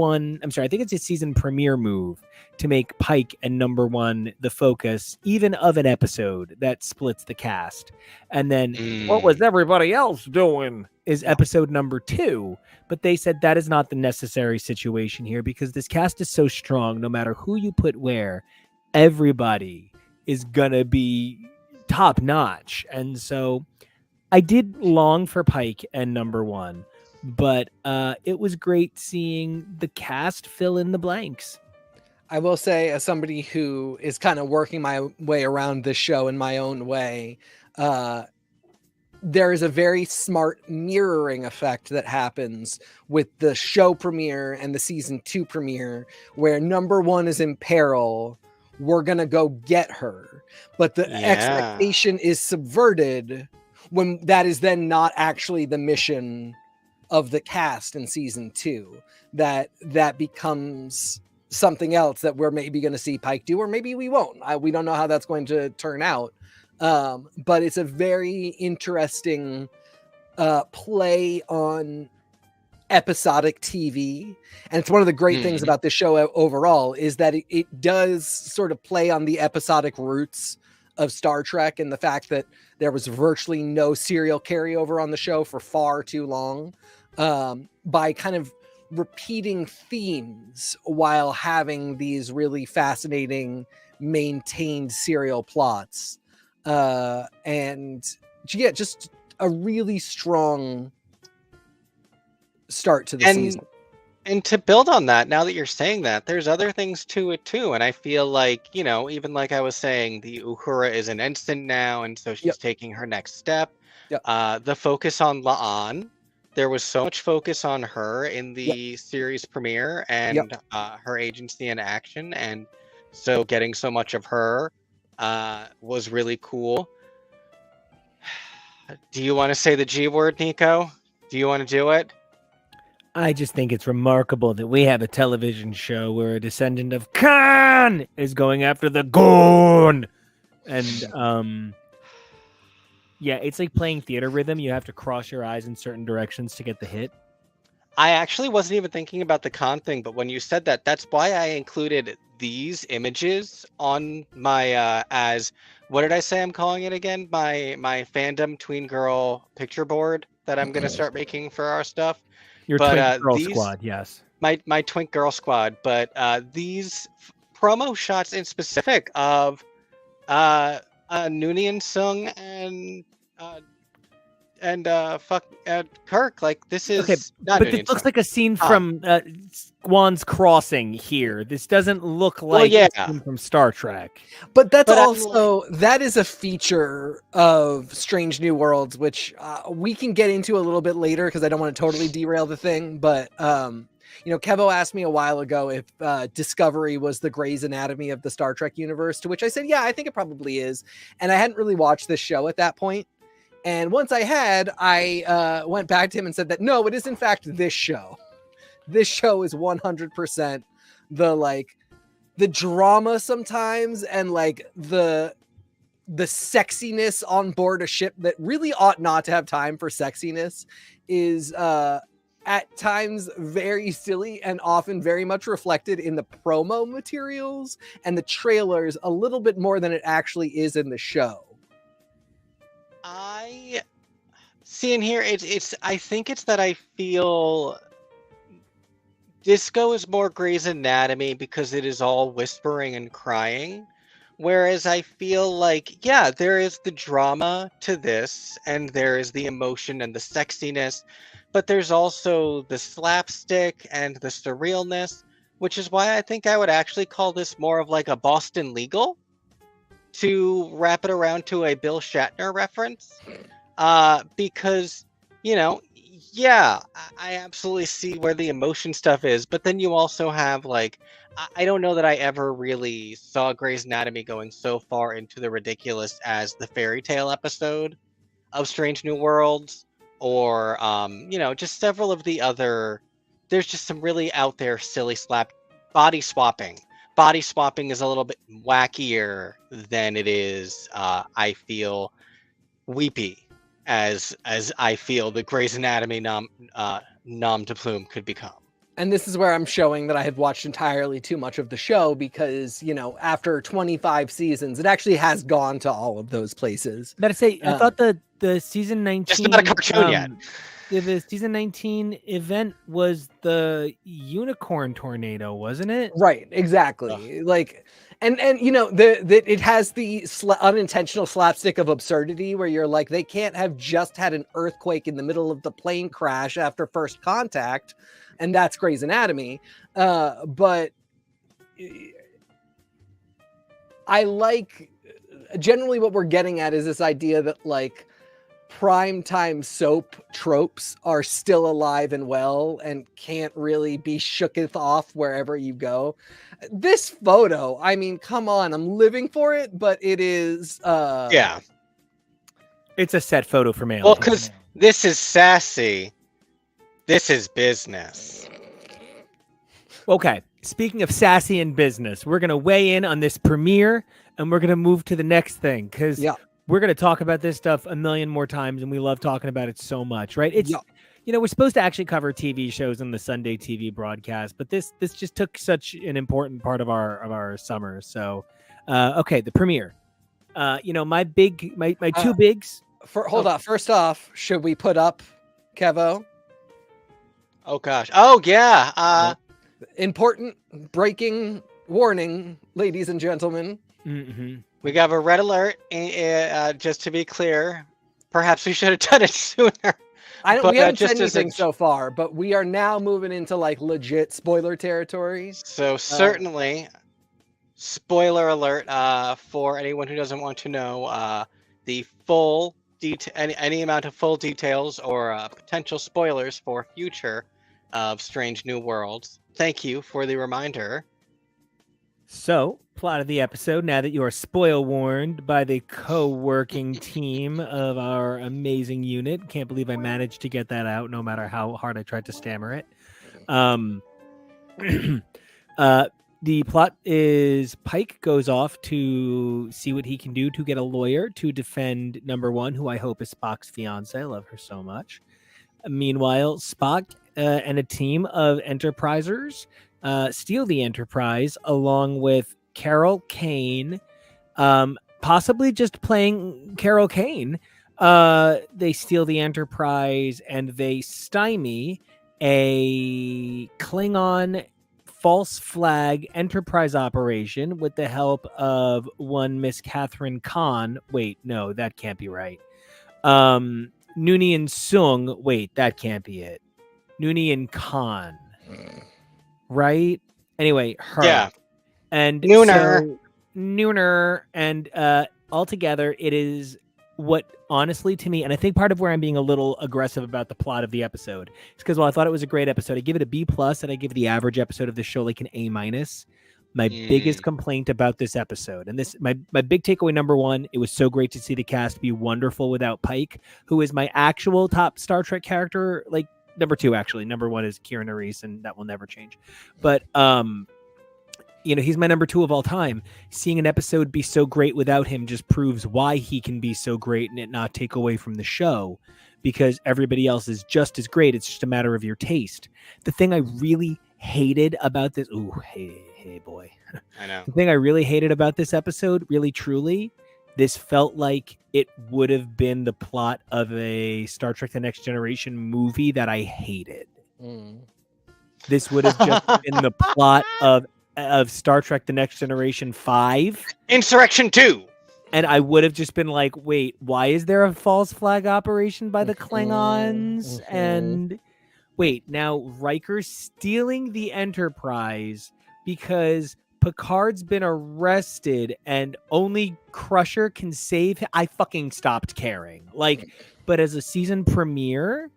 premiere move to make Pike and number 1 the focus, even of an episode that splits the cast. And then what was everybody else doing is episode number 2. But they said that is not the necessary situation here, because this cast is so strong, no matter who you put where, everybody is gonna be top notch. And so I did long for Pike and number 1, but it was great seeing the cast fill in the blanks. I will say, as somebody who is kind of working my way around this show in my own way, there is a very smart mirroring effect that happens with the show premiere and the season 2 premiere, where number 1 is in peril we're gonna go get her, but the Yeah. expectation is subverted when that is then not actually the mission of the cast in season 2. That becomes something else that we're maybe going to see Pike do, or maybe we won't. We don't know how that's going to turn out. But it's a very interesting play on episodic TV. And it's one of the great things about this show overall is that it does sort of play on the episodic roots of Star Trek, and the fact that there was virtually no serial carryover on the show for far too long, by kind of repeating themes while having these really fascinating maintained serial plots. And yeah, just a really strong start to the season. And to build on that, now that you're saying that, there's other things to it too. And I feel like, you know, even like I was saying, the Uhura is an ensign now, and so she's taking her next step. The focus on La'an, there was so much focus on her in the series premiere, and her agency and action. And so getting so much of her was really cool. Do you want to say the G word, Nico? Do you want to do it? I just think it's remarkable that we have a television show where a descendant of Khan is going after the Gorn. And yeah, it's like playing theater rhythm. You have to cross your eyes in certain directions to get the hit. I actually wasn't even thinking about the Khan thing, but when you said that, that's why I included these images on my as what did I say I'm calling it again? My fandom tween girl picture board that I'm gonna start making for our stuff. Your Twink Girl Squad, yes. My Twink Girl Squad, but these promo shots in specific of Noonien Sung and Kirk, like this is okay, not but it looks like a scene from Guan's Crossing here. This doesn't look like a scene from Star Trek. But that's also that is a feature of Strange New Worlds, which we can get into a little bit later because I don't want to totally derail the thing. But you know, Kevo asked me a while ago if Discovery was the Grey's Anatomy of the Star Trek universe, to which I said, yeah, I think it probably is. And I hadn't really watched this show at that point. And once I had, I went back to him and said that, no, it is in fact this show. This show is 100% the drama sometimes, and like the sexiness on board a ship that really ought not to have time for sexiness is at times very silly and often very much reflected in the promo materials and the trailers a little bit more than it actually is in the show. I see in here it's I think it's that I feel Disco is more Grey's Anatomy because it is all whispering and crying, whereas I feel like, yeah, there is the drama to this and there is the emotion and the sexiness, but there's also the slapstick and the surrealness, which is why I think I would actually call this more of like a Boston Legal, to wrap it around to a Bill Shatner reference, because, you know, yeah, I absolutely see where the emotion stuff is, but then you also have like, I don't know that I ever really saw Grey's Anatomy going so far into the ridiculous as the fairy tale episode of Strange New Worlds, or you know, just several of the other. There's just some really out there silly body swapping. Body swapping is a little bit wackier than it is, I feel, weepy, as I feel the Grey's Anatomy nom de plume could become. And this is where I'm showing that I have watched entirely too much of the show because, you know, after 25 seasons, it actually has gone to all of those places. But I say, I thought the season 19... It's not a cartoon yet. The season 19 event was the unicorn tornado, wasn't it? Right, exactly. Like, and you know, it has the unintentional slapstick of absurdity where you're like, they can't have just had an earthquake in the middle of the plane crash after first contact, and that's Grey's Anatomy. But I like, generally what we're getting at is this idea that like primetime soap tropes are still alive and well and can't really be shooketh off wherever you go. This photo, I mean, come on, I'm living for it, but it is Yeah. It's a set photo for mail. Well, because this is sassy. This is business. Okay, speaking of sassy and business, we're going to weigh in on this premiere and we're going to move to the next thing because we're going to talk about this stuff a million more times and we love talking about it so much, right? It's, we're supposed to actually cover TV shows in the Sunday TV broadcast, but this just took such an important part of our summer. So, okay, the premiere. My two bigs. Hold on. First off, should we put up Kevo? Oh gosh. Oh yeah. Important breaking warning, ladies and gentlemen. Mm-hmm. We got a red alert. Just to be clear, perhaps we should have done it sooner. We haven't said anything so far, but we are now moving into like legit spoiler territory. So certainly, spoiler alert for anyone who doesn't want to know the full any amount of full details or potential spoilers for future of Strange New Worlds. Thank you for the reminder. So, plot of the episode, now that you are spoil warned by the co-working team of our amazing unit. Can't believe I managed to get that out no matter how hard I tried to stammer it. The plot is Pike goes off to see what he can do to get a lawyer to defend number one, who I hope is Spock's fiance. I love her so much. Meanwhile, Spock and a team of Enterprisers steal the Enterprise along with Carol Kane, possibly just playing Carol Kane. They steal the Enterprise and they stymie a Klingon false flag Enterprise operation with the help of one Miss Catherine Khan. Wait, no, that can't be right. Noonien Sung. Wait, that can't be it. Noonien Khan. Right? Anyway, her. Yeah. And Nooner. Nooner. And altogether, it is what honestly to me, and I think part of where I'm being a little aggressive about the plot of the episode is because while I thought it was a great episode, I give it a B+, and I give the average episode of the show like an A-. My biggest complaint about this episode, and this my big takeaway number one, it was so great to see the cast be wonderful without Pike, who is my actual top Star Trek character, like number two, actually. Number one is Kieran Reese, and that will never change. But he's my number two of all time. Seeing an episode be so great without him just proves why he can be so great and it not take away from the show, because everybody else is just as great. It's just a matter of your taste. The thing I really hated about this, hey boy. I know. The thing I really hated about this episode, really truly, this felt like it would have been the plot of a Star Trek The Next Generation movie that I hated. This would have just been the plot of Star Trek The Next Generation 5. Insurrection 2. And I would have just been like, wait, why is there a false flag operation by the Klingons? And wait, now Riker's stealing the Enterprise because Picard's been arrested and only Crusher can save him. I fucking stopped caring. But as a season premiere,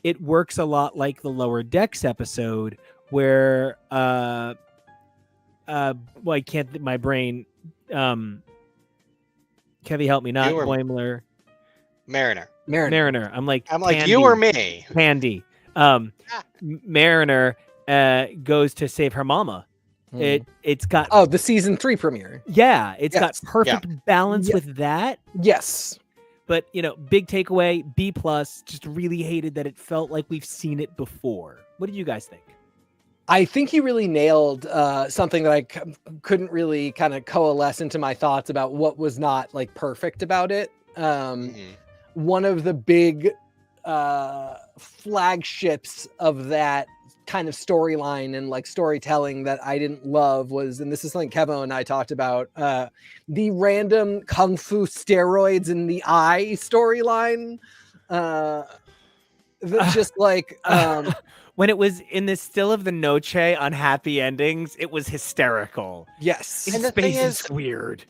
it works a lot like the Lower Decks episode where I can't. My brain. Kevy, help me. Not Boimler. Mariner. I'm like Pandy, you or me. Pandy. Mariner goes to save her mama. It's got the season 3 premiere. Yeah, it's got perfect balance with that. Yes. But big takeaway, B+. Just really hated that it felt like we've seen it before. What did you guys think? I think he really nailed something that I couldn't really kind of coalesce into my thoughts about what was not like perfect about it. One of the big flagships of that kind of storyline and like storytelling that I didn't love was, and this is something Kevin and I talked about, the random kung fu steroids in the eye storyline. Just like when it was in the Still of the Noche on Happy Endings, it was hysterical. Yes. And space is weird.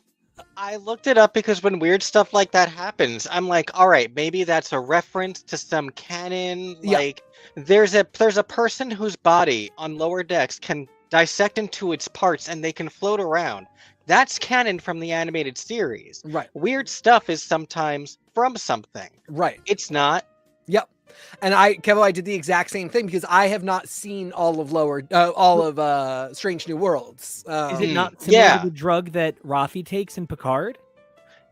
I looked it up because when weird stuff like that happens, I'm like, all right, maybe that's a reference to some canon. Yeah. Like there's a person whose body on lower decks can dissect into its parts and they can float around. That's canon from the animated series. Right. Weird stuff is sometimes from something. Right. It's not. Yep. And Kevo, I did the exact same thing because I have not seen all of Strange New Worlds. Is it not similar yeah. to the drug that Rafi takes in Picard?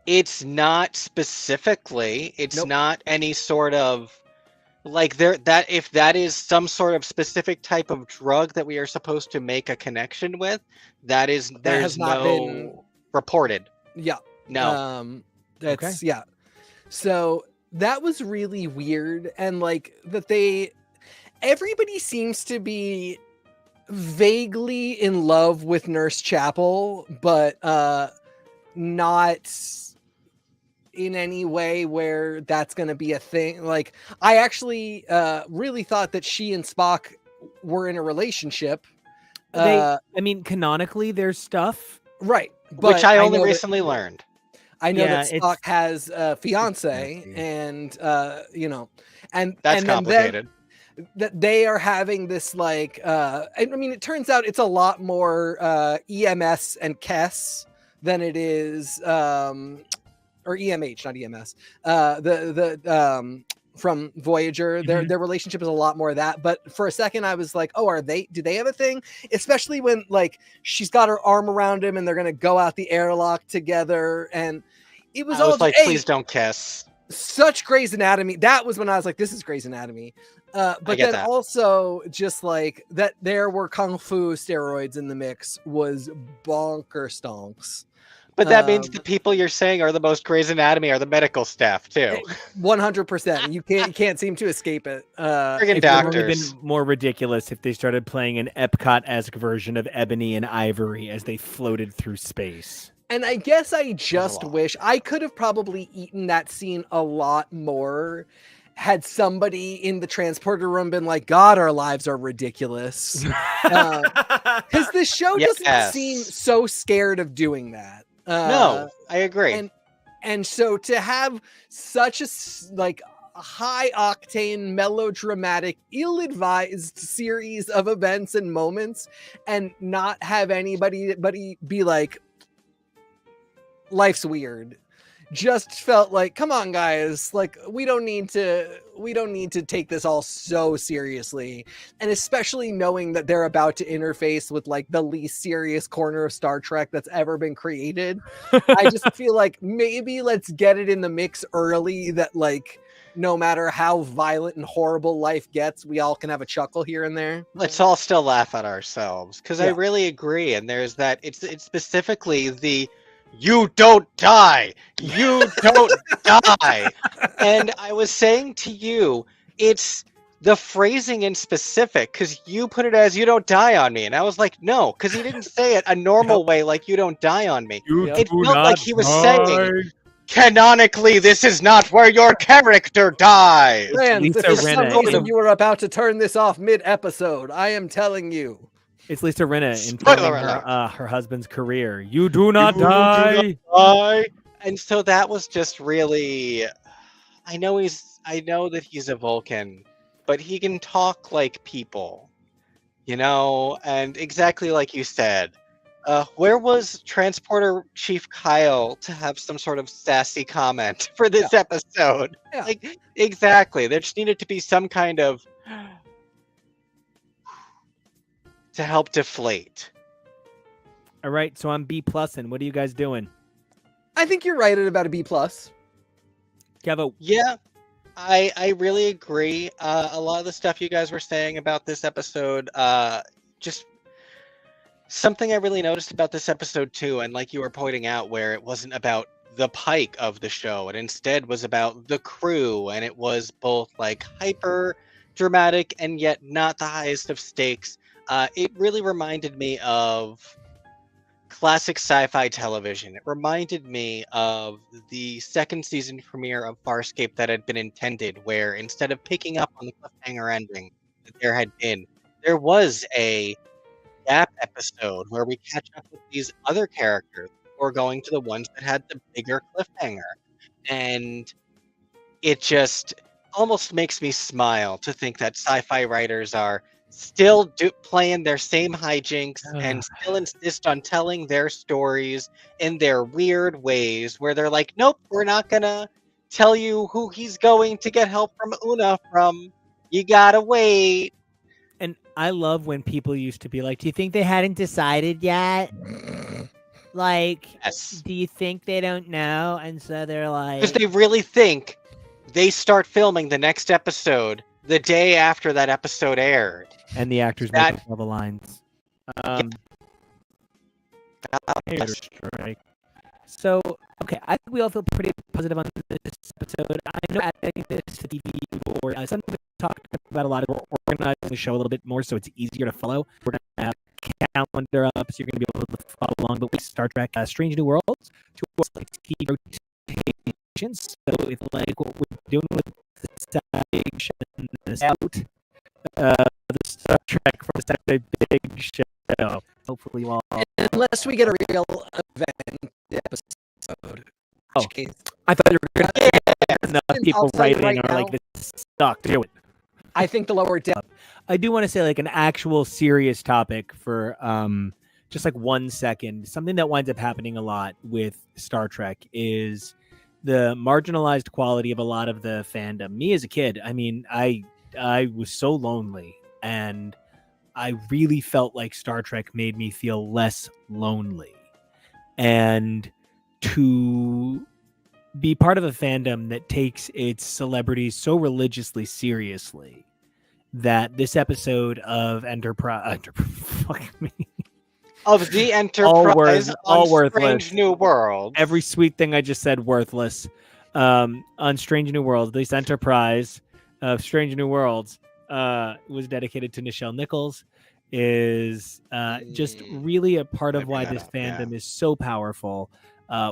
It's not specifically. It's Nope. not any sort of like that if that is some sort of specific type of drug that we are supposed to make a connection with, there's has not no been reported. Yeah. No. That's Okay. yeah. So that was really weird, and like that everybody seems to be vaguely in love with Nurse Chapel, but not in any way where that's going to be a thing. Like I actually really thought that she and Spock were in a relationship. I mean, canonically, there's stuff. Right. But which I only know recently learned. I know Yeah, that Spock has a fiance, nasty. and and That's and complicated. then that they are having this like I mean, it turns out it's a lot more EMS and KES than it is or EMH, not EMS. The from Voyager, their relationship is a lot more of that. But for a second, I was like, oh, do they have a thing? Especially when like she's got her arm around him and they're gonna go out the airlock together, and it was I all was like, hey, please don't kiss. such Grey's Anatomy. That was when I was like, this is Grey's Anatomy. But get then that. also just like that there were kung fu steroids in the mix was bonker stonks. But that means the people you're saying are the most Grey's Anatomy are the medical staff too. 100%. You can't seem to escape it. Friggin' It would have only doctors. been more ridiculous if they started playing an Epcot-esque version of Ebony and Ivory as they floated through space. And I guess I just lot. wish I could have probably eaten that scene a lot more had somebody in the transporter room been like, God, our lives are ridiculous. Because the show doesn't seem so scared of doing that. No, I agree. And so to have such a like high octane, melodramatic, ill-advised series of events and moments, and not have anybody be like, life's weird, just felt like, come on guys, like we don't need to take this all so seriously. And especially knowing that they're about to interface with like the least serious corner of Star Trek that's ever been created. I just feel like maybe let's get it in the mix early, that like no matter how violent and horrible life gets, we all can have a chuckle here and there. Let's all still laugh at ourselves, because I Yeah. really agree. And there's that. It's specifically the "you don't die, you don't die," and I was saying to you, it's the phrasing in specific, because you put it as "you don't die on me," and I was like, no, because he didn't say it a normal way, like "you don't die on me." It felt like he was saying, canonically, this is not where your character dies. Rand, if Lisa for some Rinna. reason you were about to turn this off mid-episode, I am telling you. It's Lisa Rinna Spoiler informing alert. her husband's career. You do not die. And so that was just really, I know that he's a Vulcan, but he can talk like people, and exactly like you said, where was Transporter Chief Kyle to have some sort of sassy comment for this episode? Yeah. Like, exactly. There just needed to be some kind of to help deflate. All right, so I'm B+, and what are you guys doing? I think you're right at about a B+. Kevo, Yeah, I really agree. A lot of the stuff you guys were saying about this episode, just something I really noticed about this episode too, and like you were pointing out, where it wasn't about the Pike of the show, it instead was about the crew, and it was both like hyper dramatic and yet not the highest of stakes. It really reminded me of classic sci-fi television. It reminded me of the second season premiere of Farscape that had been intended, where instead of picking up on the cliffhanger ending that there was a gap episode where we catch up with these other characters. Of before going to the ones that had the bigger cliffhanger. And it just almost makes me smile to think that sci-fi writers are still playing their same hijinks and still insist on telling their stories in their weird ways where they're like, nope, we're not gonna tell you who he's going to get help from Una from. You gotta wait. And I love when people used to be like, do you think they hadn't decided yet? Like, Yes. do you think they don't know? And so they're like, Because they really think they start filming the next episode the day after that episode aired. and the actors That- make up all the lines. Hater strike. So, okay, I think we all feel pretty positive on this episode. I know adding this to TV or something we talked about a lot. We're organizing the show a little bit more so it's easier to follow. We're going to have a calendar up so you're going to be able to follow along. But with Star Trek Strange New Worlds, to like TV rotations. So if like what we're doing with the Star Trek from the Saturday Big Show. Hopefully, you all. Unless we get a real event episode. Oh, I thought you were going to enough people I'll tell you writing right are like, now. this sucked. Do it. I think the lower deck. I do want to say like an actual serious topic for just like 1 second. Something that winds up happening a lot with Star Trek is the marginalized quality of a lot of the fandom. Me as a kid, I mean, I was so lonely, and I really felt like Star Trek made me feel less lonely. And to be part of a fandom that takes its celebrities so religiously seriously that this episode of Enterprise fuck me. Of the Enterprise all on worthless. Strange New World. Every sweet thing I just said worthless. On Strange New Worlds, at least Enterprise of Strange New Worlds was dedicated to Nichelle Nichols, is just really a part of why this fandom is so powerful.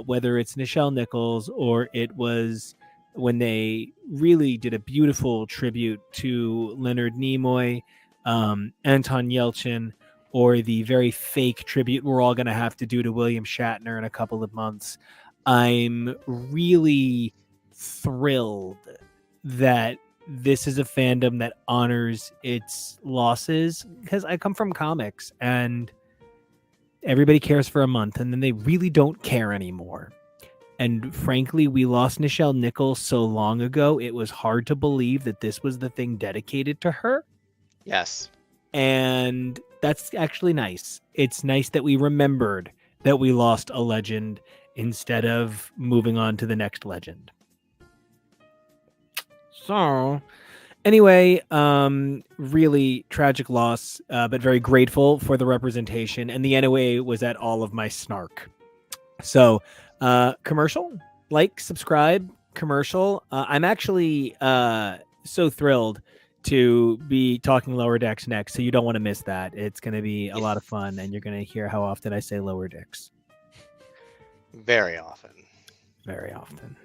Whether it's Nichelle Nichols or it was when they really did a beautiful tribute to Leonard Nimoy, Anton Yelchin, or the very fake tribute we're all going to have to do to William Shatner in a couple of months. I'm really thrilled that this is a fandom that honors its losses, because I come from comics and everybody cares for a month and then they really don't care anymore. And frankly, we lost Nichelle Nichols so long ago, it was hard to believe that this was the thing dedicated to her. Yes. And that's actually nice. It's nice that we remembered that we lost a legend instead of moving on to the next legend. So, anyway, really tragic loss, but very grateful for the representation. And the NOA was at all of my snark. So, commercial, like, subscribe, commercial. I'm actually so thrilled to be talking Lower Decks next, so you don't want to miss that. It's going to be a lot of fun, and you're going to hear how often I say Lower Decks. Very often. Very often.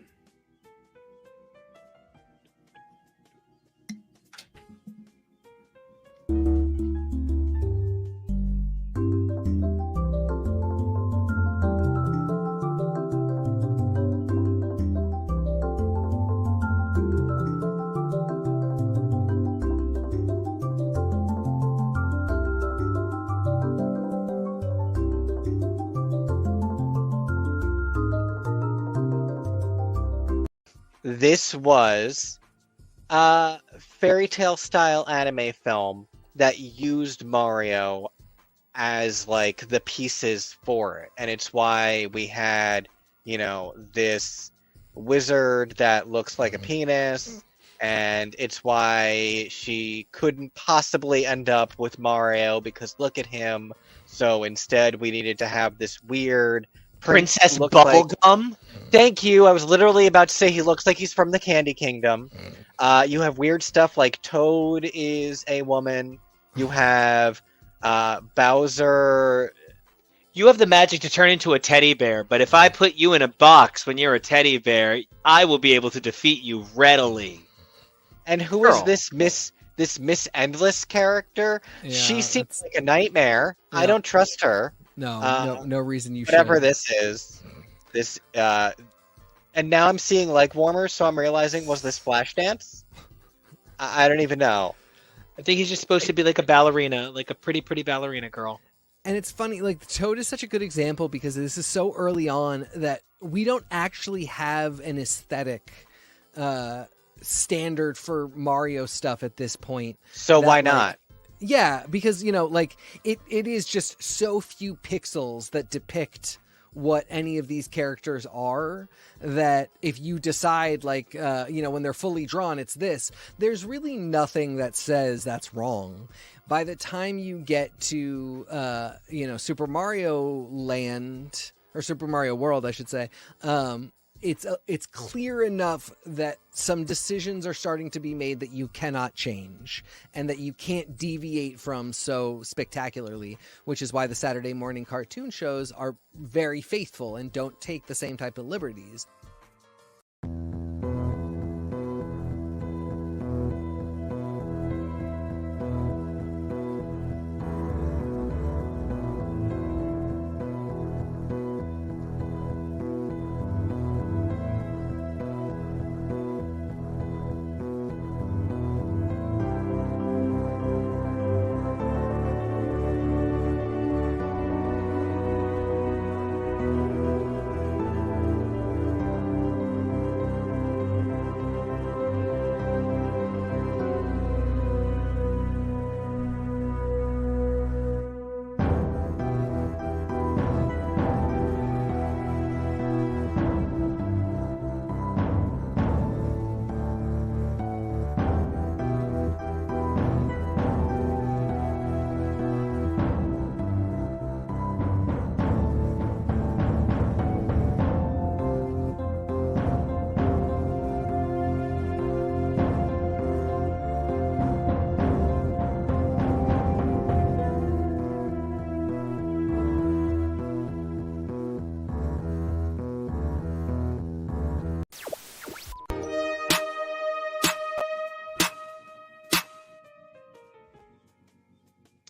This was a fairy tale style anime film that used Mario as like the pieces for it. And it's why we had, you know, this wizard that looks like a penis. And it's why she couldn't possibly end up with Mario because look at him. So instead we needed to have this weird Princess look like- Bubblegum? Thank you. I was literally about to say he looks like he's from the Candy Kingdom. You have weird stuff like Toad is a woman. You have Bowser. You have the magic to turn into a teddy bear, but if I put you in a box when you're a teddy bear, I will be able to defeat you readily. And who is Girl. this Miss Endless character? Yeah, She seems that's- like a nightmare. I Yeah. don't trust her. No reason you Whatever should. this is, this and now I'm seeing leg warmers, so I'm realizing, was this Flashdance? I don't even know. I think he's just supposed to be like a ballerina, like a pretty ballerina girl. And it's funny, like the Toad is such a good example because this is so early on that we don't actually have an aesthetic standard for Mario stuff at this point. So that, why like, not? Yeah, because like it is just so few pixels that depict what any of these characters are, that if you decide like when they're fully drawn it's this, there's really nothing that says that's wrong. By the time you get to Super Mario Land, or Super Mario World I should say, it's clear enough that some decisions are starting to be made that you cannot change and that you can't deviate from so spectacularly, which is why the Saturday morning cartoon shows are very faithful and don't take the same type of liberties.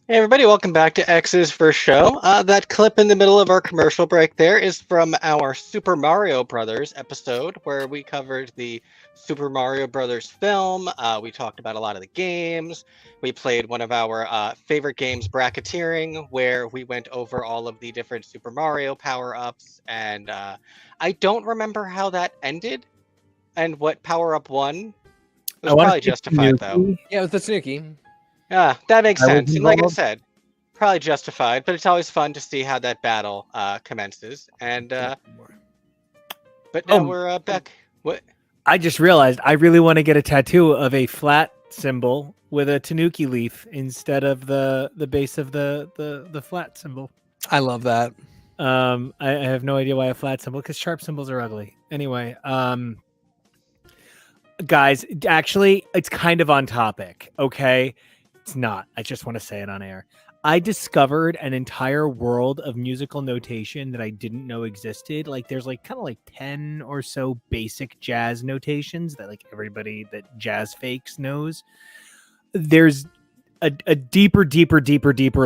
Hey everybody, welcome back to X's First Show. That clip in the middle of our commercial break there is from our Super Mario Brothers episode, where we covered the Super Mario Brothers film. We talked about a lot of the games. We played one of our favorite games, Bracketeering, where we went over all of the different Super Mario power-ups. And I don't remember how that ended and what power-up won. It was probably justified, though. Yeah, with the Snooki. Yeah, that makes I was sense. And like I involved. said, probably justified, but it's always fun to see how that battle commences. And but now we're back. What? I just realized I really want to get a tattoo of a flat symbol with a tanuki leaf instead of the base of the flat symbol. I love that. I have no idea why a flat symbol, because sharp symbols are ugly. Anyway, guys, actually, it's kind of on topic. Okay, it's not. I just want to say it on air. I discovered an entire world of musical notation that I didn't know existed. Like there's like kind of like 10 or so basic jazz notations that like everybody that jazz fakes knows. There's a deeper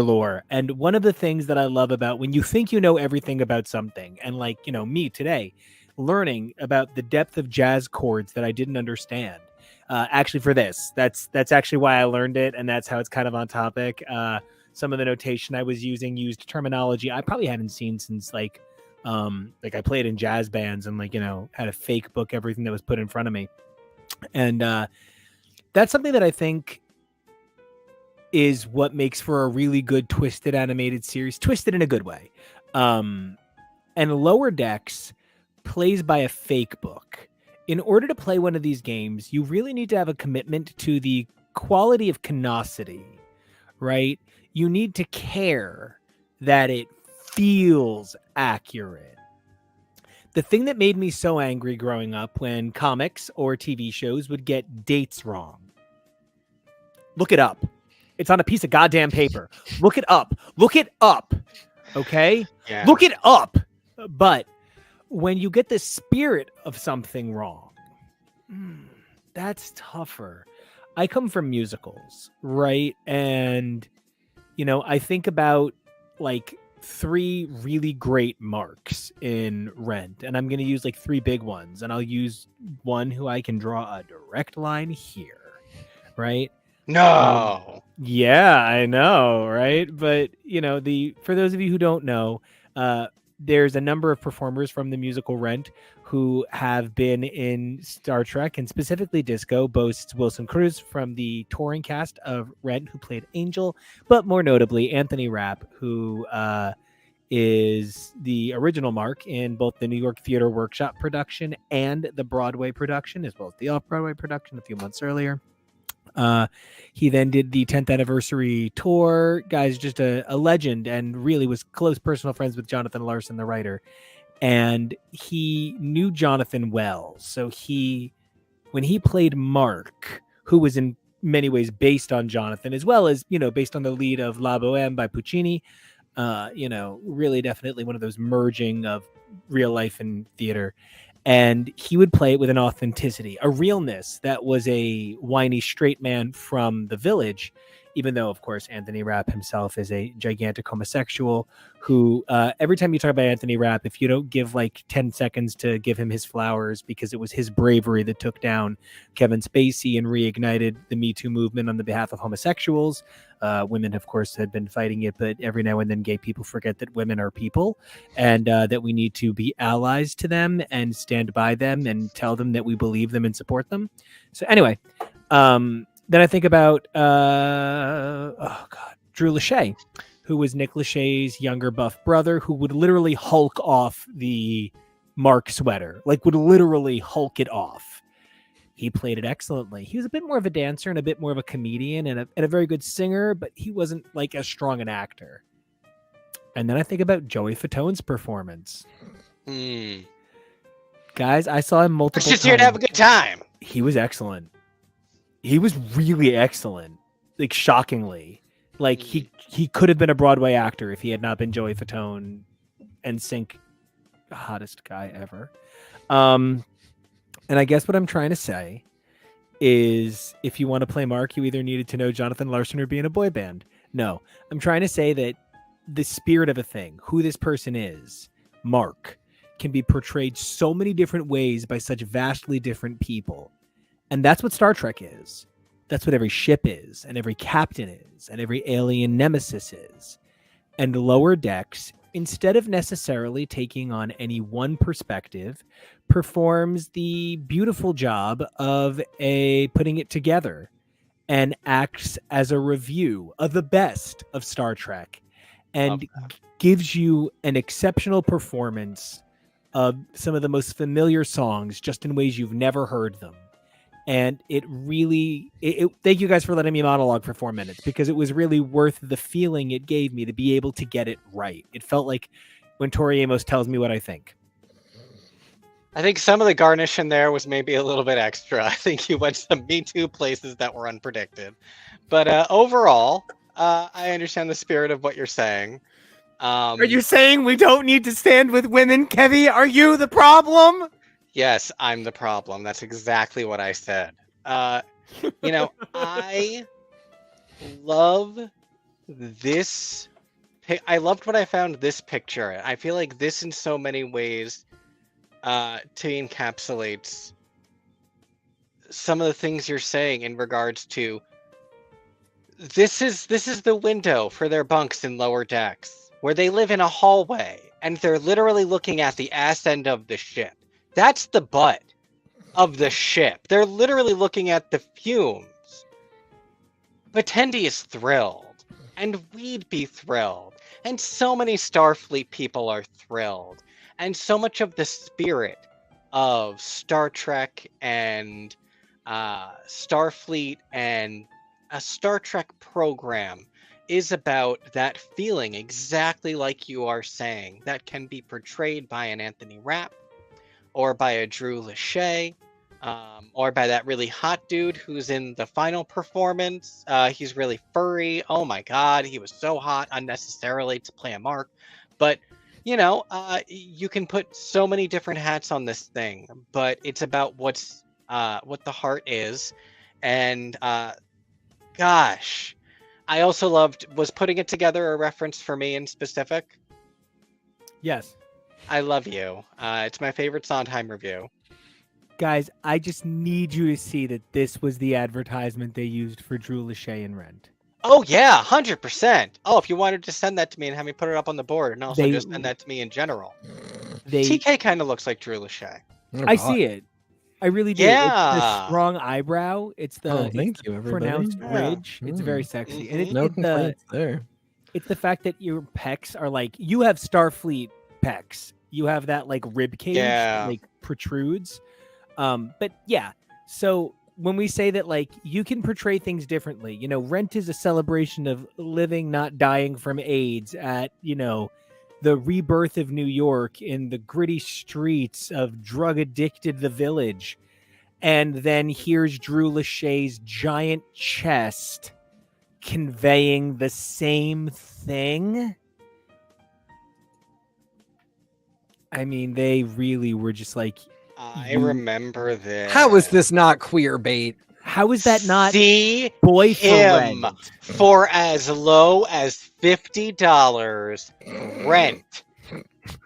lore. And one of the things that I love about when you think you know everything about something, and like, me today, learning about the depth of jazz chords that I didn't understand. Actually for this, that's actually why I learned it. And that's how it's kind of on topic. Some of the notation I was using used terminology I probably hadn't seen since like I played in jazz bands and had a fake book, everything that was put in front of me. And that's something that I think is what makes for a really good twisted animated series, twisted in a good way. And Lower Decks plays by a fake book. In order to play one of these games, you really need to have a commitment to the quality of canosity, right? You need to care that it feels accurate. The thing that made me so angry growing up when comics or TV shows would get dates wrong. Look it up. It's on a piece of goddamn paper. Look it up. Look it up. Okay? Yeah. Look it up. But when you get the spirit of something wrong, that's tougher. I come from musicals, right? And, I think about like three really great marks in Rent, and I'm going to use like three big ones, and I'll use one who I can draw a direct line here, right? No. Yeah, I know, right? But for those of you who don't know, there's a number of performers from the musical Rent who have been in Star Trek, and specifically Disco boasts Wilson Cruz from the touring cast of Rent, who played Angel, but more notably Anthony Rapp, who is the original Mark in both the New York Theater Workshop production and the Broadway production, as well as the off-Broadway production a few months earlier. He then did the 10th anniversary tour. Guy's just a legend, and really was close personal friends with Jonathan Larson, the writer. And he knew Jonathan well. So when he played Mark, who was in many ways based on Jonathan, as well as, based on the lead of La Boheme by Puccini, really definitely one of those merging of real life and theater. And he would play it with an authenticity, a realness that was a whiny straight man from the village, even though, of course, Anthony Rapp himself is a gigantic homosexual who, every time you talk about Anthony Rapp, if you don't give like 10 seconds to give him his flowers, because it was his bravery that took down Kevin Spacey and reignited the Me Too movement on the behalf of homosexuals. Women, of course, had been fighting it, but every now and then gay people forget that women are people, and that we need to be allies to them and stand by them and tell them that we believe them and support them. So anyway, then I think about Drew Lachey, who was Nick Lachey's younger buff brother, who would literally hulk off the Mark sweater, like would literally hulk it off. He played it excellently. He was a bit more of a dancer and a bit more of a comedian and a very good singer, but he wasn't like as strong an actor. And then I think about Joey Fatone's performance. Guys, I saw him multiple times. Just here to have a good time. He was excellent. He was really excellent, like shockingly. Like he could have been a Broadway actor if he had not been Joey Fatone and Sync, hottest guy ever. And I guess what I'm trying to say is, if you want to play Mark, you either needed to know Jonathan Larson or be in a boy band. No, I'm trying to say that the spirit of a thing, who this person is, Mark, can be portrayed so many different ways by such vastly different people. And that's what Star Trek is. That's what every ship is, and every captain is, and every alien nemesis is. And Lower Decks, instead of necessarily taking on any one perspective, performs the beautiful job of putting it together and acts as a review of the best of Star Trek and gives you an exceptional performance of some of the most familiar songs just in ways you've never heard them. And it really, thank you guys for letting me monologue for 4 minutes, because it was really worth the feeling it gave me to be able to get it right. It felt like when Tori Amos tells me what I think. I think some of the garnish in there was maybe a little bit extra. I think you went some Me Too places that were unpredicted. But overall, I understand the spirit of what you're saying. Are you saying we don't need to stand with women, Kevy? Are you the problem? Yes, I'm the problem. That's exactly what I said. I love this. I loved what I found this picture. I feel like this, in so many ways, encapsulates some of the things you're saying in regards to this is the window for their bunks in Lower Decks, where they live in a hallway and they're literally looking at the ass end of the ship. That's the butt of the ship. They're literally looking at the fumes. But Tendi is thrilled, and we'd be thrilled, and so many Starfleet people are thrilled, and so much of the spirit of Star Trek and Starfleet and a Star Trek program is about that feeling, exactly like you are saying, that can be portrayed by an Anthony Rapp, or by a Drew Lachey, or by that really hot dude who's in the final performance. He's really furry. Oh my god, he was so hot unnecessarily to play a Mark. But, you can put so many different hats on this thing, but it's about what the heart is. And gosh, I also was putting it together a reference for me in specific. Yes. I love you. It's my favorite Sondheim review. Guys, I just need you to see that this was the advertisement they used for Drew Lachey and Rent. Oh yeah, 100%. Oh, if you wanted to send that to me and have me put it up on the board, and also They- just send that to me in general. They, TK kind of looks like Drew Lachey. Oh, I God. see it. I really do. It's the Yeah. strong eyebrow. It's the, Oh, it's thank the you, everybody. pronounced Yeah. ridge. It's very sexy. And Mhm. No it's the complaints there. it's the fact that your pecs are like, you have Starfleet pecs. You have that like rib cage that Yeah. like protrudes. But yeah, so when we say that like you can portray things differently, you know, Rent is a celebration of living, not dying from AIDS at, you know, the rebirth of New York in the gritty streets of drug addicted The Village. And then here's Drew Lachey's giant chest conveying the same thing. I mean, they really were just like, I You- remember this. How is this not queer bait? how is that not See boy for him Rent? for as low as $50 rent.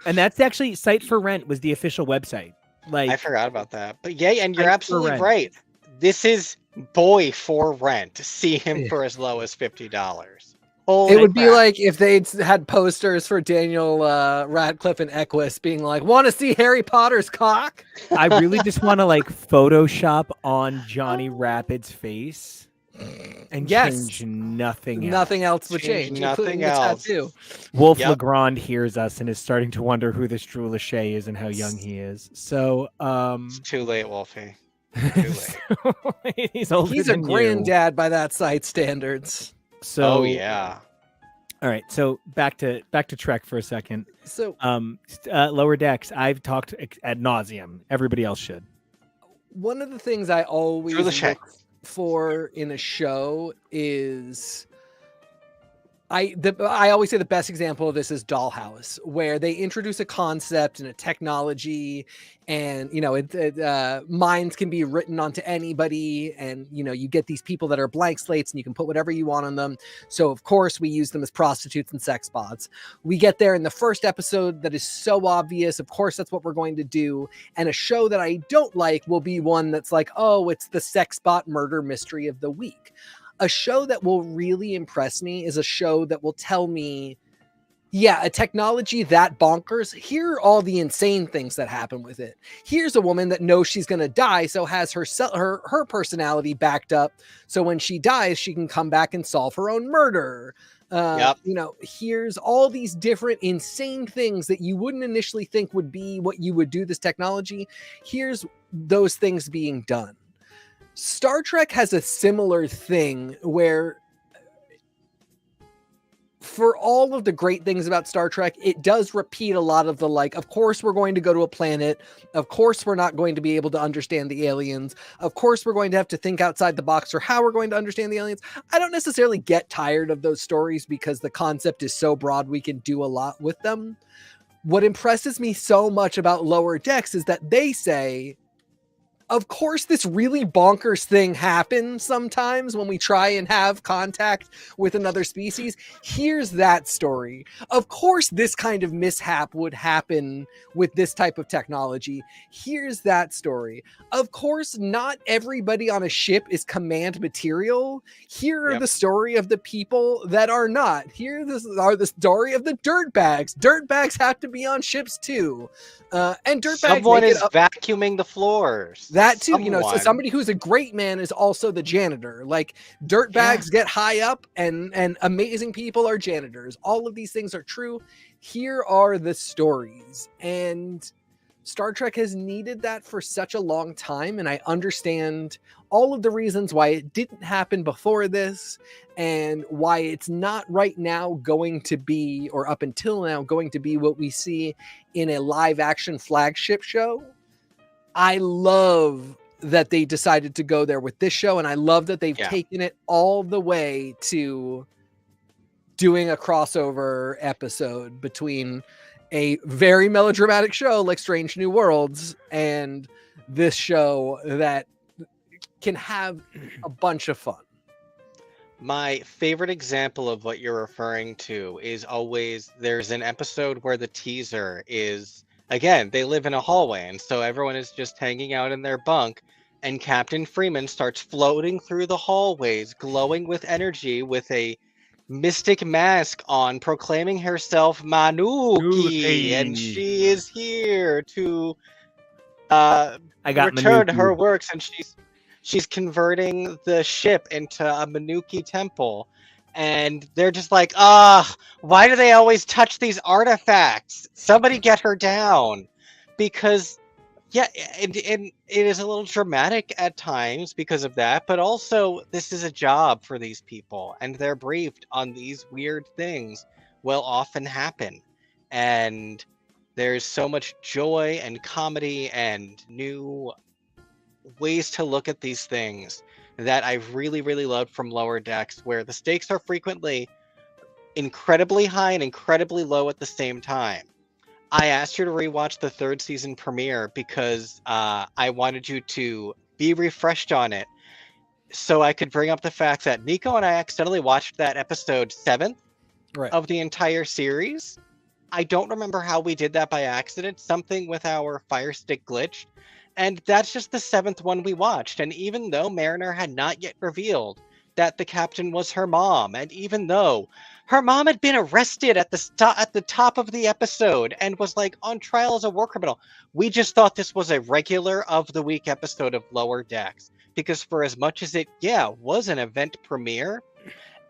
And that's actually Site for Rent was the official website. Like, I forgot about that. But yeah, and you're Site for absolutely Rent. right. This is boy for rent. See him Yeah. for as low as $50. It Holy would be crap. like if they'd had posters for Daniel Radcliffe and Equus being like, "Want to see Harry Potter's cock?" I really just want to like Photoshop on Johnny Rapid's face and Yes. change nothing else. Nothing else would Change change, nothing including the else. tattoo. Wolf Yep. Legrand hears us and is starting to wonder who this Drew Lachey is and how young he is. So, It's too late, Wolfie. late. he's older He's a than you. granddad by that site standards. So, Oh yeah. All right. So back to Trek for a second. So Lower Decks. I've talked ad nauseum. Everybody else should. one of the things I always Drew Lachey. look for in a show is I always say the best example of this is Dollhouse, where they introduce a concept and a technology, and you know, minds can be written onto anybody, and you know, you get these people that are blank slates, and you can put whatever you want on them. So of course, we use them as prostitutes and sex bots. We get there in the first episode that is so obvious. Of course, that's what we're going to do. And a show that I don't like will be one that's like, oh, it's the sex bot murder mystery of the week. A show that will really impress me is a show that will tell me, yeah, a technology that bonkers, here are all the insane things that happen with it. Here's a woman that knows she's going to die, so has her personality backed up, so when she dies, she can come back and solve her own murder. Yep. You know, here's all these different insane things that you wouldn't initially think would be what you would do this technology. Here's those things being done. Star Trek has a similar thing where, for all of the great things about Star Trek, it does repeat a lot of the like, of course we're going to go to a planet, of course we're not going to be able to understand the aliens, of course we're going to have to think outside the box for how we're going to understand the aliens. I don't necessarily get tired of those stories because the concept is so broad we can do a lot with them. What impresses me so much about Lower Decks is that they say, of course, this really bonkers thing happens sometimes when we try and have contact with another species. Here's that story. Of course, this kind of mishap would happen with this type of technology. Here's that story. Of course, not everybody on a ship is command material. Here are Yep. the story of the people that are not. Here are the story of the dirtbags. Dirtbags have to be on ships too. And dirtbags Someone make it is up. vacuuming the floors. That too, you know, so Someone. somebody who's a great man is also the janitor. Like dirtbags get high up, and amazing people are janitors. All of these things are true. Here are the stories, and Star Trek has needed that for such a long time, and I understand all of the reasons why it didn't happen before this, and why it's not right now going to be, or up until now, going to be what we see in a live action flagship show. I love that they decided to go there with this show, and I love that they've taken it all the way to doing a crossover episode between a very melodramatic show like Strange New Worlds and this show that can have a bunch of fun. My favorite example of what you're referring to is always there's an episode where the teaser is, again, they live in a hallway, and so everyone is just hanging out in their bunk, and Captain Freeman starts floating through the hallways, glowing with energy, with a mystic mask on, proclaiming herself Manuki, and Manuki. she is here to uh, I got return Manuki. her works, and she's converting the ship into a Manuki temple. And they're just like, why do they always touch these artifacts? Somebody get her down. Because, yeah, and it is a little dramatic at times because of that, but also this is a job for these people, and they're briefed on these weird things will often happen. And there's so much joy and comedy and new ways to look at these things that I really, really loved from Lower Decks, where the stakes are frequently incredibly high and incredibly low at the same time. I asked you to rewatch the third season premiere because I wanted you to be refreshed on it, so I could bring up the fact that Nico and I accidentally watched that episode 7th Right. of the entire series. I don't remember how we did that by accident. Something with our Fire Stick glitched. And that's just the 7th one we watched. And even though Mariner had not yet revealed that the captain was her mom, and even though her mom had been arrested at the top of the episode and was like on trial as a war criminal, we just thought this was a regular of the week episode of Lower Decks. Because for as much as it, was an event premiere,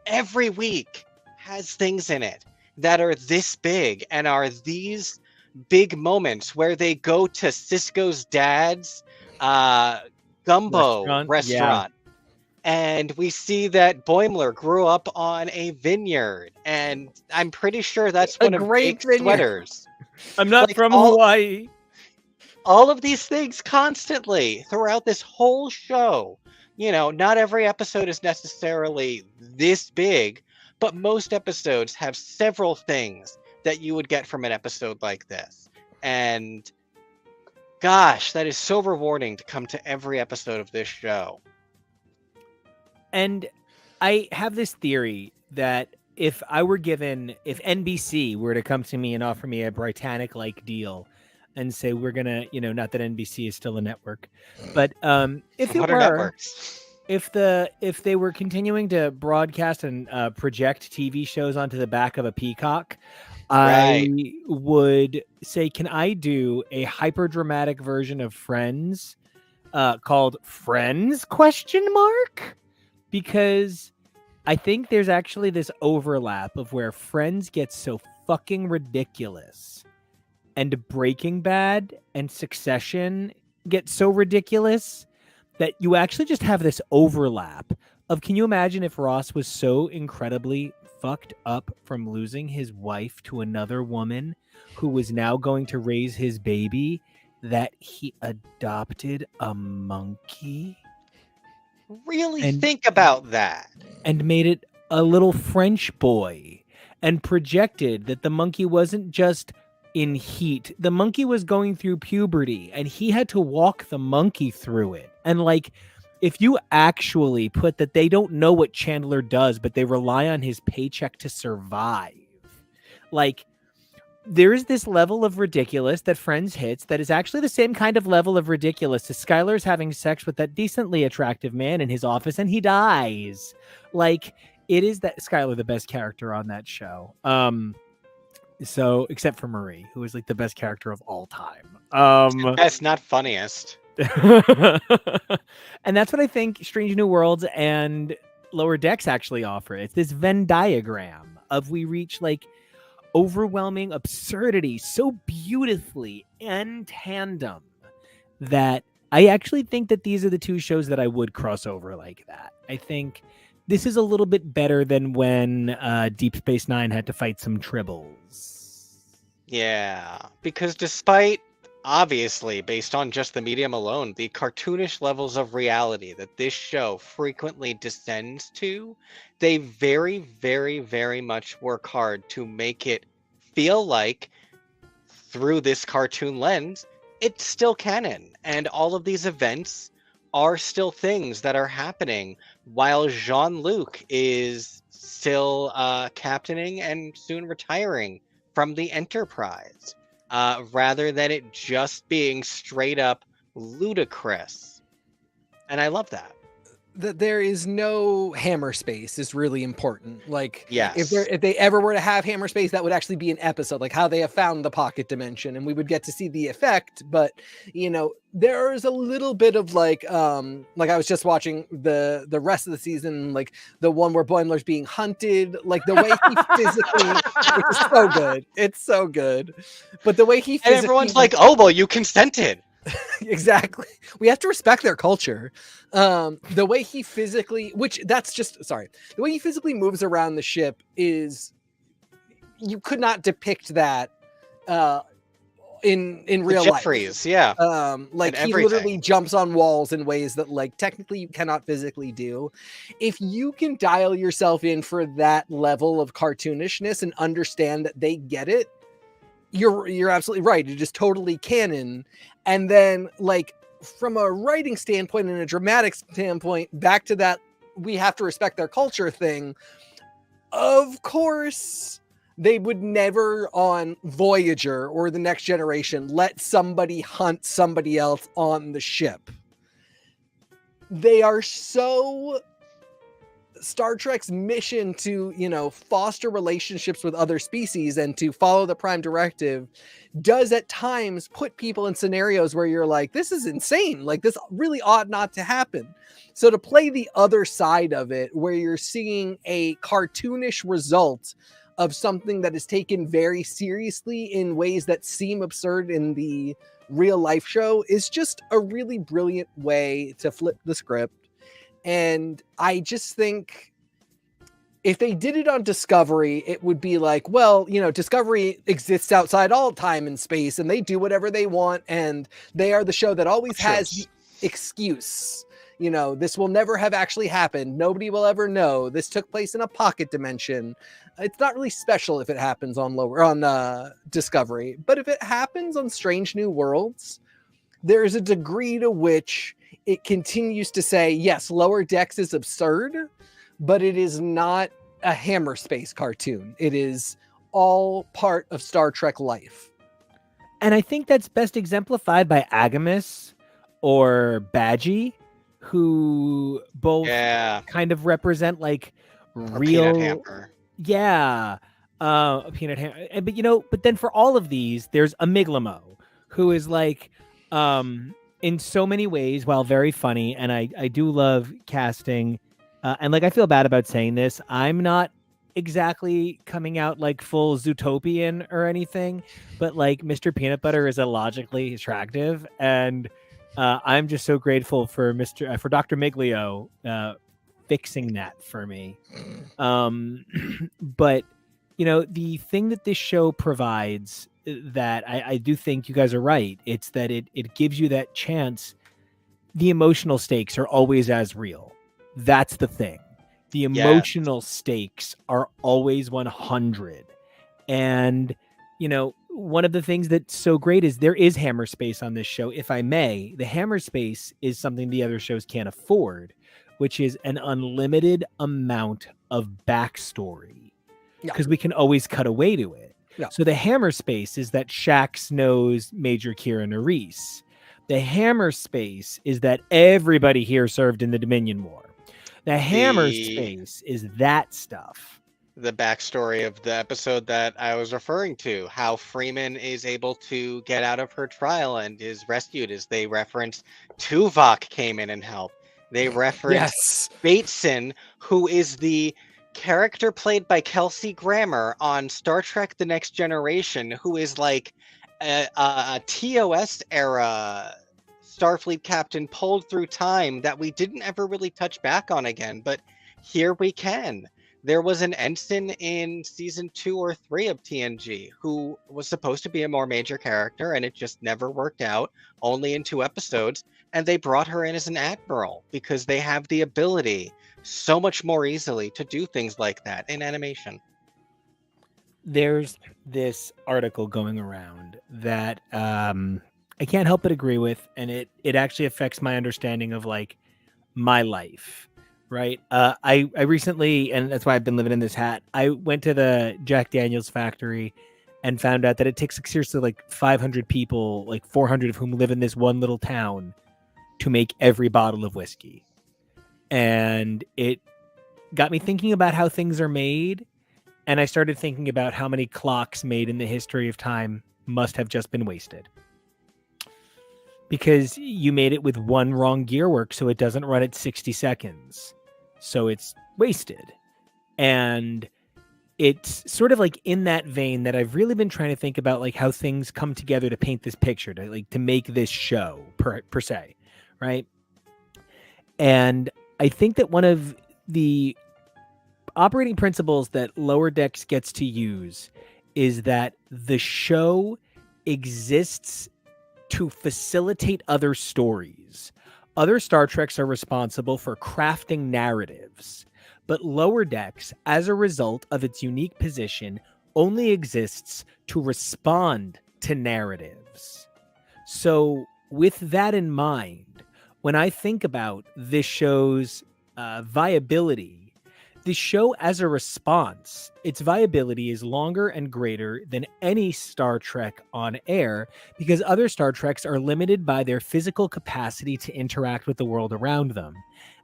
every week has things in it that are this big and are these big moments where they go to Cisco's dad's gumbo restaurant. And we see that Boimler grew up on a vineyard, and I'm pretty sure that's one of Jake's sweaters. I'm not from Hawaii. All of these things constantly throughout this whole show. Not every episode is necessarily this big, but most episodes have several things that you would get from an episode like this. And gosh, that is so rewarding to come to every episode of this show. And I have this theory that if NBC were to come to me and offer me a Britannic-like deal and say we're gonna, not that NBC is still a network, but if it were, if they were continuing to broadcast and project TV shows onto the back of a peacock, I would say, can I do a hyper dramatic version of Friends called Friends ? Because I think there's actually this overlap of where Friends gets so fucking ridiculous and Breaking Bad and Succession get so ridiculous that you actually just have this overlap of, can you imagine if Ross was so incredibly fucked up from losing his wife to another woman who was now going to raise his baby that he adopted a monkey? Really think about that. And made it a little French boy and projected that the monkey wasn't just in heat. The monkey was going through puberty and he had to walk the monkey through it. And if you actually put that they don't know what Chandler does, but they rely on his paycheck to survive. There is this level of ridiculous that Friends hits that is actually the same kind of level of ridiculous as Skylar's having sex with that decently attractive man in his office and he dies. It is that Skylar the best character on that show. So except for Marie, who is the best character of all time. That's not funniest. And that's what I think Strange New Worlds and Lower Decks actually offer. It's this Venn diagram of we reach overwhelming absurdity so beautifully in tandem that I actually think that these are the two shows that I would cross over like that. I think this is a little bit better than when Deep Space Nine had to fight some tribbles. Yeah, because despite, obviously, based on just the medium alone, the cartoonish levels of reality that this show frequently descends to, they very, very, very much work hard to make it feel like, through this cartoon lens, it's still canon. And all of these events are still things that are happening while Jean-Luc is still captaining and soon retiring from the Enterprise, rather than it just being straight up ludicrous. And I love that. That there is no hammer space is really important. Like Yes. if they ever were to have hammer space, that would actually be an episode, like how they have found the pocket dimension, and we would get to see the effect. But there is a little bit of like I was just watching the rest of the season, like the one where Boimler's being hunted, like the way he physically, it's so good. It's so good. But the way he physically, and everyone's like, oh well, you consented. Exactly. We have to respect their culture. The way he physically, the way he physically moves around the ship is, you could not depict that in real life. Jeffries, yeah. Like he literally jumps on walls in ways that like technically you cannot physically do. If you can dial yourself in for that level of cartoonishness and understand that they get it, you're absolutely right. It is totally canon. And then, like, from a writing standpoint and a dramatic standpoint, back to that, we have to respect their culture thing. Of course, they would never on Voyager or the Next Generation let somebody hunt somebody else on the ship. They are so... Star Trek's mission to, foster relationships with other species and to follow the Prime Directive does at times put people in scenarios where you're like, this is insane. Like, this really ought not to happen. So to play the other side of it, where you're seeing a cartoonish result of something that is taken very seriously in ways that seem absurd in the real life show, is just a really brilliant way to flip the script. And I just think if they did it on Discovery, it would be like, well, Discovery exists outside all time and space, and they do whatever they want, and they are the show that always has the excuse. This will never have actually happened. Nobody will ever know. This took place in a pocket dimension. It's not really special if it happens on Discovery, but if it happens on Strange New Worlds, there's a degree to which it continues to say, yes, Lower Decks is absurd, but it is not a hammer space cartoon. It is all part of Star Trek life. And I think that's best exemplified by Agamis or Badgie, who both kind of represent like real... Peanut Hamper. Yeah. A Peanut Hamper. But then for all of these, there's Amiglamo, who is like... in so many ways, while very funny, and I do love casting, and like I feel bad about saying this, I'm not exactly coming out like full Zootopian or anything, but like Mr. Peanut Butter is illogically attractive, and I'm just so grateful for Dr. Miglio fixing that for me. But the thing that this show provides, that I do think you guys are right, it's that it gives you that chance. The emotional stakes are always as real. That's the thing. The emotional stakes are always 100. And one of the things that's so great is there is hammer space on this show. If I may, the hammer space is something the other shows can't afford, which is an unlimited amount of backstory, because we can always cut away to it. Yeah. So the hammer space is that Shax knows Major Kira Nerys. The hammer space is that everybody here served in the Dominion War. The hammer space is that stuff. The backstory of the episode that I was referring to, how Freeman is able to get out of her trial and is rescued, as they reference Tuvok came in and helped. They reference Bateson, who is the character played by Kelsey Grammer on Star Trek The Next Generation, who is like a TOS era Starfleet captain pulled through time that we didn't ever really touch back on again, but here we can. There was an ensign in season 2 or 3 of TNG who was supposed to be a more major character, and it just never worked out, only in 2 episodes, and they brought her in as an admiral because they have the ability so much more easily to do things like that in animation. There's this article going around that I can't help but agree with, and it actually affects my understanding of like my life. Right. I recently, and that's why I've been living in this hat. I went to the Jack Daniels factory and found out that it takes like, seriously like 500 people, like 400 of whom live in this one little town, to make every bottle of whiskey. And it got me thinking about how things are made. And I started thinking about how many clocks made in the history of time must have just been wasted. Because you made it with one wrong gear work, so it doesn't run at 60 seconds. So it's wasted. And it's sort of like in that vein that I've really been trying to think about like how things come together to paint this picture, to make this show per se, right? And I think that one of the operating principles that Lower Decks gets to use is that the show exists to facilitate other stories. Other Star Treks are responsible for crafting narratives, but Lower Decks, as a result of its unique position, only exists to respond to narratives. So, with that in mind, when I think about this show's viability, the show as a response, its viability is longer and greater than any Star Trek on air because other Star Treks are limited by their physical capacity to interact with the world around them.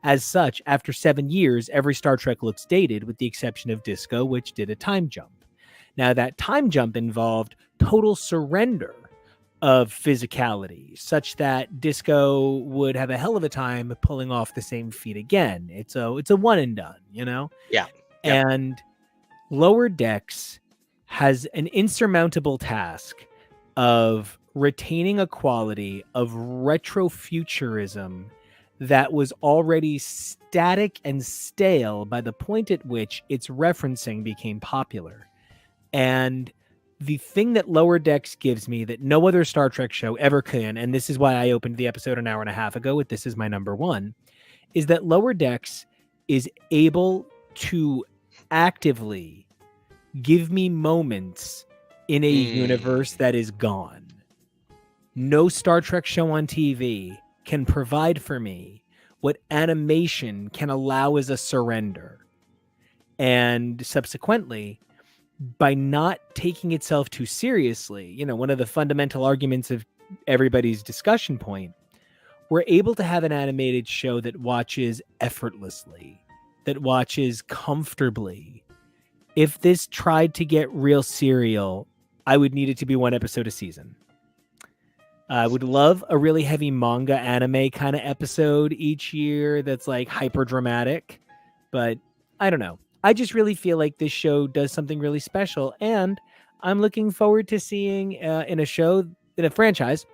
As such, after 7 years, every Star Trek looks dated with the exception of Disco, which did a time jump. Now, that time jump involved total surrender of physicality, such that Disco would have a hell of a time pulling off the same feat again. It's a one and done, you know? Yeah. And Lower Decks has an insurmountable task of retaining a quality of retrofuturism that was already static and stale by the point at which its referencing became popular. And the thing that Lower Decks gives me that no other Star Trek show ever can, and this is why I opened the episode an hour and a half ago with "This is my number one," is that Lower Decks is able to actively give me moments in a universe that is gone. No Star Trek show on TV can provide for me what animation can allow as a surrender. And subsequently, by not taking itself too seriously, one of the fundamental arguments of everybody's discussion point, we're able to have an animated show that watches effortlessly, that watches comfortably. If this tried to get real serial, I would need it to be one episode a season. I would love a really heavy manga anime kind of episode each year that's like hyper dramatic, but I don't know. I just really feel like this show does something really special, and I'm looking forward to seeing in a franchise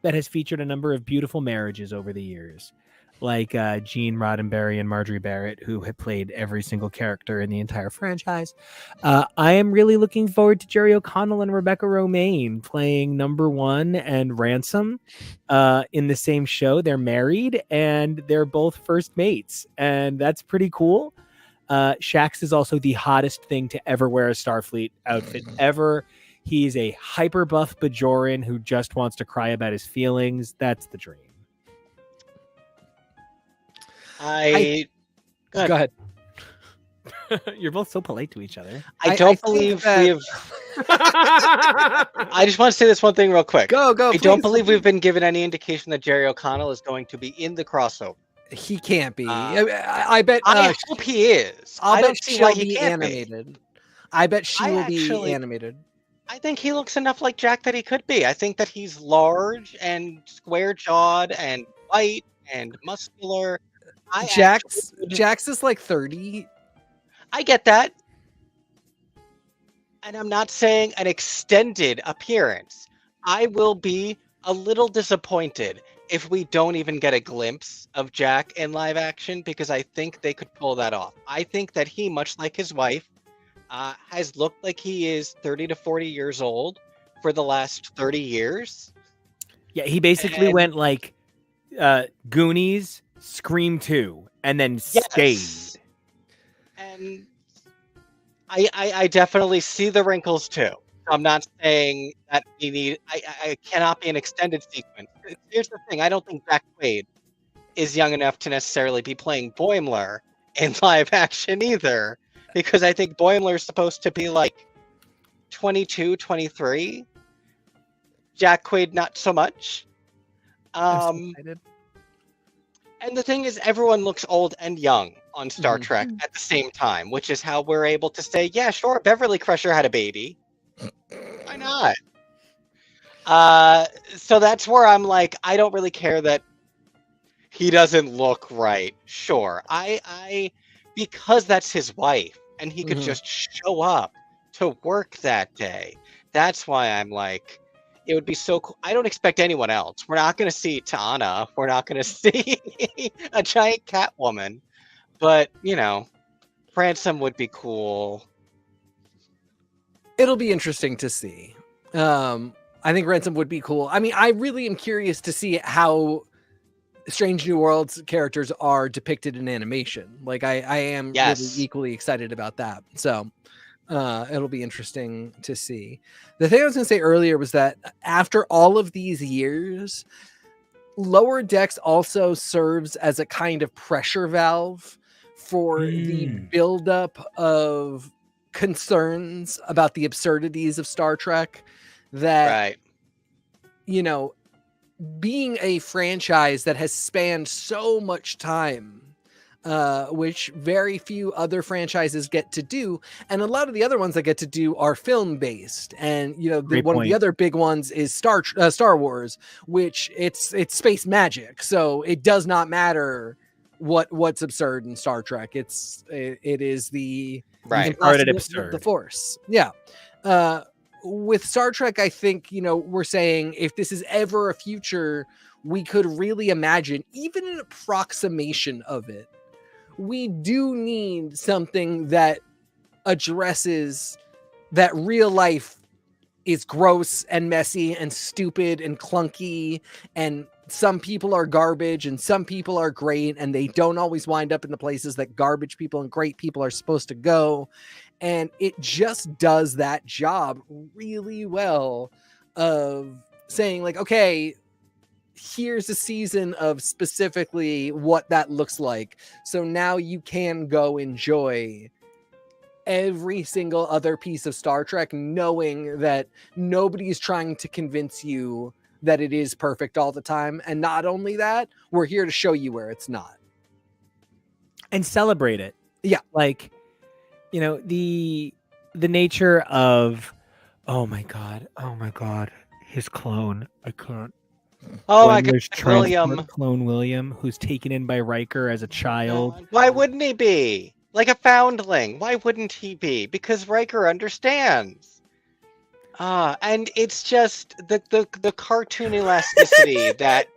that has featured a number of beautiful marriages over the years, like Gene Roddenberry and Marjorie Barrett, who have played every single character in the entire franchise. I am really looking forward to Jerry O'Connell and Rebecca Romaine playing Number One and Ransom in the same show. They're married, and they're both first mates, and that's pretty cool. Shax is also the hottest thing to ever wear a Starfleet outfit ever. He's a hyper buff Bajoran who just wants to cry about his feelings. That's the dream. Go ahead. You're both so polite to each other. I don't believe we have. I just want to say this one thing real quick. Go. I don't believe we've been given any indication that Jerry O'Connell is going to be in the crossover. He can't be. I bet. I hope he is. I don't bet see she'll why he be can't animated. Be. I bet she will be animated. I think he looks enough like Jack that he could be. I think that he's large and square-jawed and white and muscular. Jax is like 30. I get that. And I'm not saying an extended appearance. I will be a little disappointed if we don't even get a glimpse of Jack in live action, because I think they could pull that off. I think that he, much like his wife, has looked like he is 30 to 40 years old for the last 30 years. Yeah, he basically went like Goonies, Scream 2, and then stayed. And I definitely see the wrinkles too. I'm not saying that we need. I cannot be an extended sequence. Here's the thing: I don't think Jack Quaid is young enough to necessarily be playing Boimler in live action either, because I think Boimler is supposed to be like 22, 23. Jack Quaid, not so much. I'm so excited. And the thing is, everyone looks old and young on Star Mhm. Trek at the same time, which is how we're able to say, yeah, sure, Beverly Crusher had a baby. Why not? So that's where I'm like, I don't really care that he doesn't look right. Sure, I because that's his wife, and he could Mhm. just show up to work that day. That's why I'm like, it would be so cool. I don't expect anyone else. We're not going to see Ta'ana. We're not going to see a giant cat woman. But, Ransom would be cool. It'll be interesting to see. I think Ransom would be cool. I mean, I really am curious to see how Strange New Worlds characters are depicted in animation. Like, I am really Yes. equally excited about that. So it'll be interesting to see. The thing I was going to say earlier was that after all of these years, Lower Decks also serves as a kind of pressure valve for the buildup of concerns about the absurdities of Star Trek that, Right. Being a franchise that has spanned so much time, which very few other franchises get to do, and a lot of the other ones that get to do are film based. And Great one of the point. other big ones is Star Wars, which it's space magic, so it does not matter what's absurd in Star Trek. It is the Right. Uncharted velocity of the absurd. Force. Yeah. With Star Trek, I think, we're saying if this is ever a future, we could really imagine even an approximation of it. We do need something that addresses that real life is gross and messy and stupid and clunky, and some people are garbage and some people are great, and they don't always wind up in the places that garbage people and great people are supposed to go. And it just does that job really well of saying, like, okay, here's a season of specifically what that looks like. So now you can go enjoy every single other piece of Star Trek, knowing that nobody's trying to convince you that it is perfect all the time. And not only that, we're here to show you where it's not. And celebrate it. Yeah. Like, the nature of, oh my god, his clone. I can't. Oh my God, Boimler's William. transport clone William, who's taken in by Riker as a child. Why wouldn't he be? Like a foundling. Why wouldn't he be? Because Riker understands. And it's just the cartoon elasticity that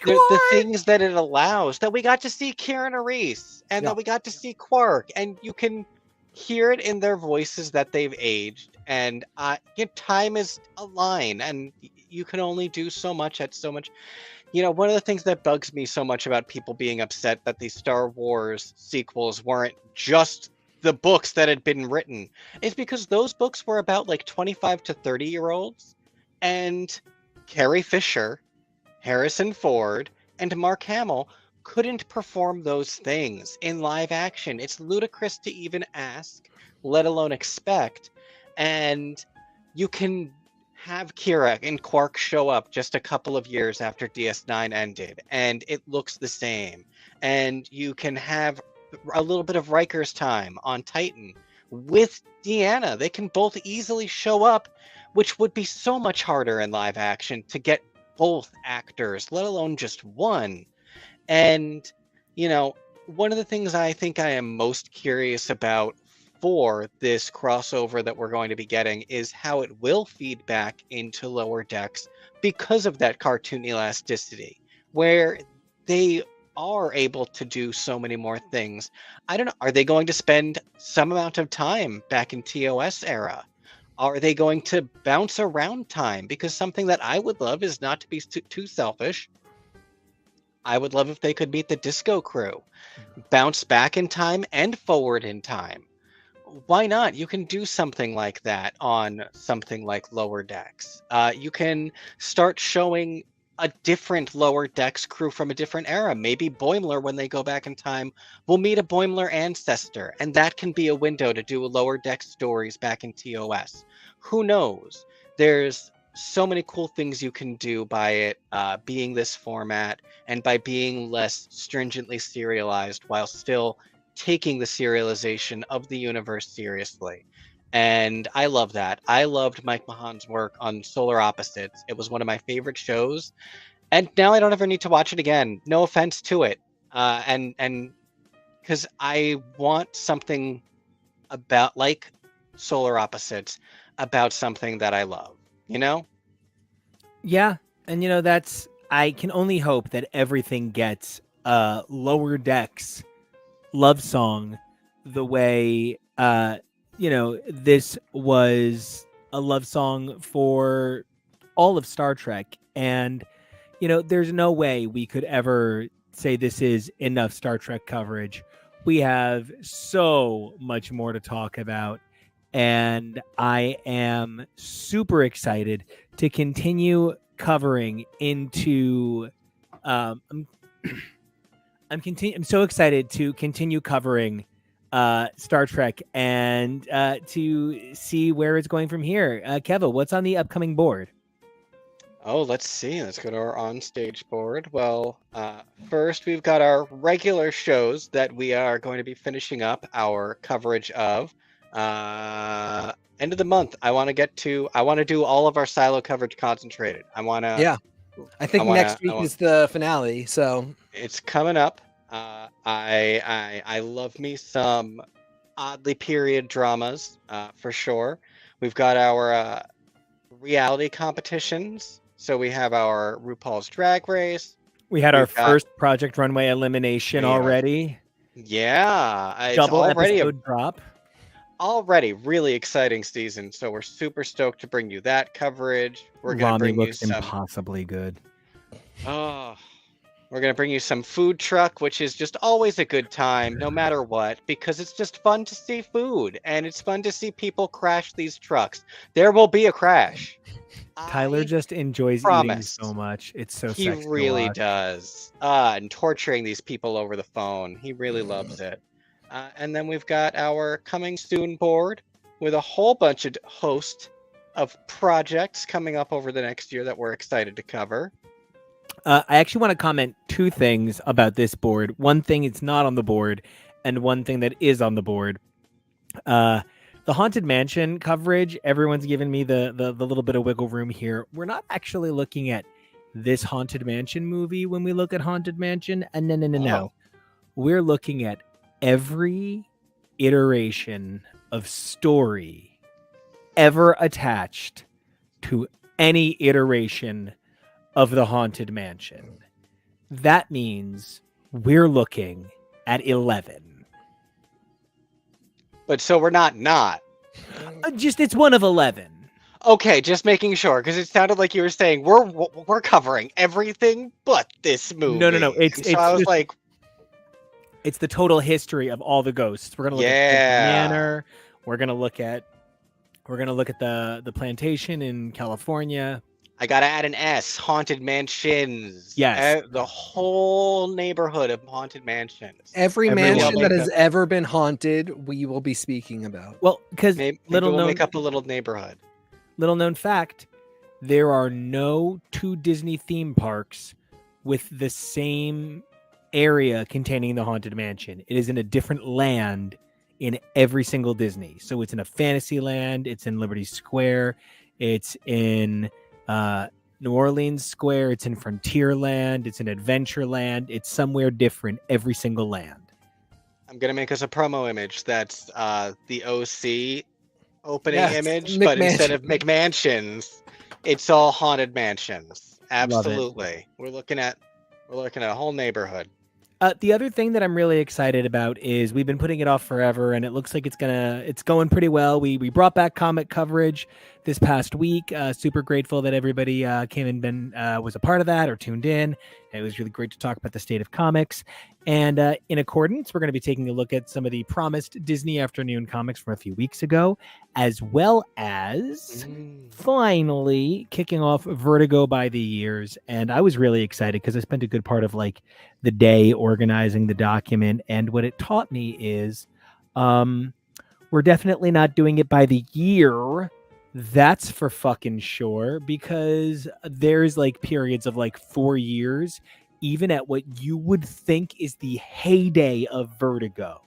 the things that it allows, that we got to see Kieran Reese and that we got to see Quark, and you can hear it in their voices that they've aged, and time is a line, and you can only do so much at so much. One of the things that bugs me so much about people being upset that these Star Wars sequels weren't just the books that had been written is because those books were about like 25 to 30-year-olds, and Carrie Fisher, Harrison Ford, and Mark Hamill couldn't perform those things in live action. It's ludicrous to even ask, let alone expect. And you can have Kira and Quark show up just a couple of years after DS9 ended, and it looks the same. And you can have a little bit of Riker's time on Titan with Deanna. They can both easily show up, which would be so much harder in live action to get both actors, let alone just one. And, one of the things I think I am most curious about for this crossover that we're going to be getting is how it will feed back into Lower Decks because of that cartoon elasticity, where they are able to do so many more things. I don't know. Are they going to spend some amount of time back in TOS era? Are they going to bounce around time? Because something that I would love is not to be too selfish. I would love if they could meet the Disco Crew, bounce back in time and forward in time. why not? You can do something like that on something like Lower Decks. You can start showing a different Lower Decks crew from a different era. Maybe Boimler, when they go back in time, will meet a Boimler ancestor, and that can be a window to do Lower Decks stories back in TOS. Who knows? There's so many cool things you can do by it being this format and by being less stringently serialized while still taking the serialization of the universe seriously. And I love that. I loved Mike Mahan's work on Solar Opposites. It was one of my favorite shows. And now I don't ever need to watch it again. No offense to it. And because I want something about like Solar Opposites about something that I love, you know? Yeah, and that's I can only hope that everything gets Lower Decks love song the way this was a love song for all of Star Trek. And there's no way we could ever say this is enough Star Trek coverage. We have so much more to talk about, and I am super excited to continue covering into I'm so excited to continue covering Star Trek and to see where it's going from here. Keva, what's on the upcoming board? Oh, let's see. Let's go to our on-stage board. Well, first we've got our regular shows that we are going to be finishing up our coverage of. End of the month, I want to do all of our silo coverage concentrated. Yeah. I think next week is the finale, so it's coming up. I love me some oddly period dramas for sure. We've got our reality competitions. So we have our RuPaul's Drag Race. We had our first Project Runway elimination already. Yeah, it's double already episode drop. Already really exciting season. So we're super stoked to bring you that coverage. We're gonna bring you some impossibly good. Oh, we're going to bring you some food truck, which is just always a good time, no matter what, because it's just fun to see food, and it's fun to see people crash these trucks. There will be a crash. Tyler just enjoys eating so much. It's so sexy. He really does. And torturing these people over the phone. He really loves it. And then we've got our coming soon board with a whole bunch of host of projects coming up over the next year that we're excited to cover. I actually want to comment two things about this board. One thing it's not on the board, and one thing that is on the board. The Haunted Mansion coverage, everyone's given me the little bit of wiggle room here. We're not actually looking at this Haunted Mansion movie when we look at Haunted Mansion. And no. We're looking at every iteration of story ever attached to any iteration of the Haunted Mansion. That means we're looking at 11. But so we're not. Just it's one of 11. Okay, just making sure, because it sounded like you were saying we're covering everything but this movie. No. I was like, it's the total history of all the ghosts. We're gonna look at the manor. We're gonna look at the plantation in California. I gotta add an S. Haunted Mansions. Yes. The whole neighborhood of Haunted Mansions. Every mansion that has ever been haunted, we will be speaking about. Well, because we'll make up a little neighborhood. Little known fact, there are no two Disney theme parks with the same area containing the Haunted Mansion. It is in a different land in every single Disney. So it's in a Fantasyland, it's in Liberty Square, it's in New Orleans Square, it's in Frontierland, it's in Adventureland, it's somewhere different every single land. I'm gonna make us a promo image that's the OC opening image, but instead of McMansions, it's all Haunted Mansions. Absolutely. We're looking at a whole neighborhood. The other thing that I'm really excited about is we've been putting it off forever, and it looks like it's going pretty well. We brought back comic coverage this past week. Super grateful that everybody came and was a part of that or tuned in. It was really great to talk about the state of comics. And in accordance, we're going to be taking a look at some of the promised Disney Afternoon comics from a few weeks ago, as well as finally kicking off Vertigo by the Years. And I was really excited because I spent a good part of like the day organizing the document. And what it taught me is we're definitely not doing it by the year. That's for fucking sure, because there's like periods of like 4 years, even at what you would think is the heyday of Vertigo,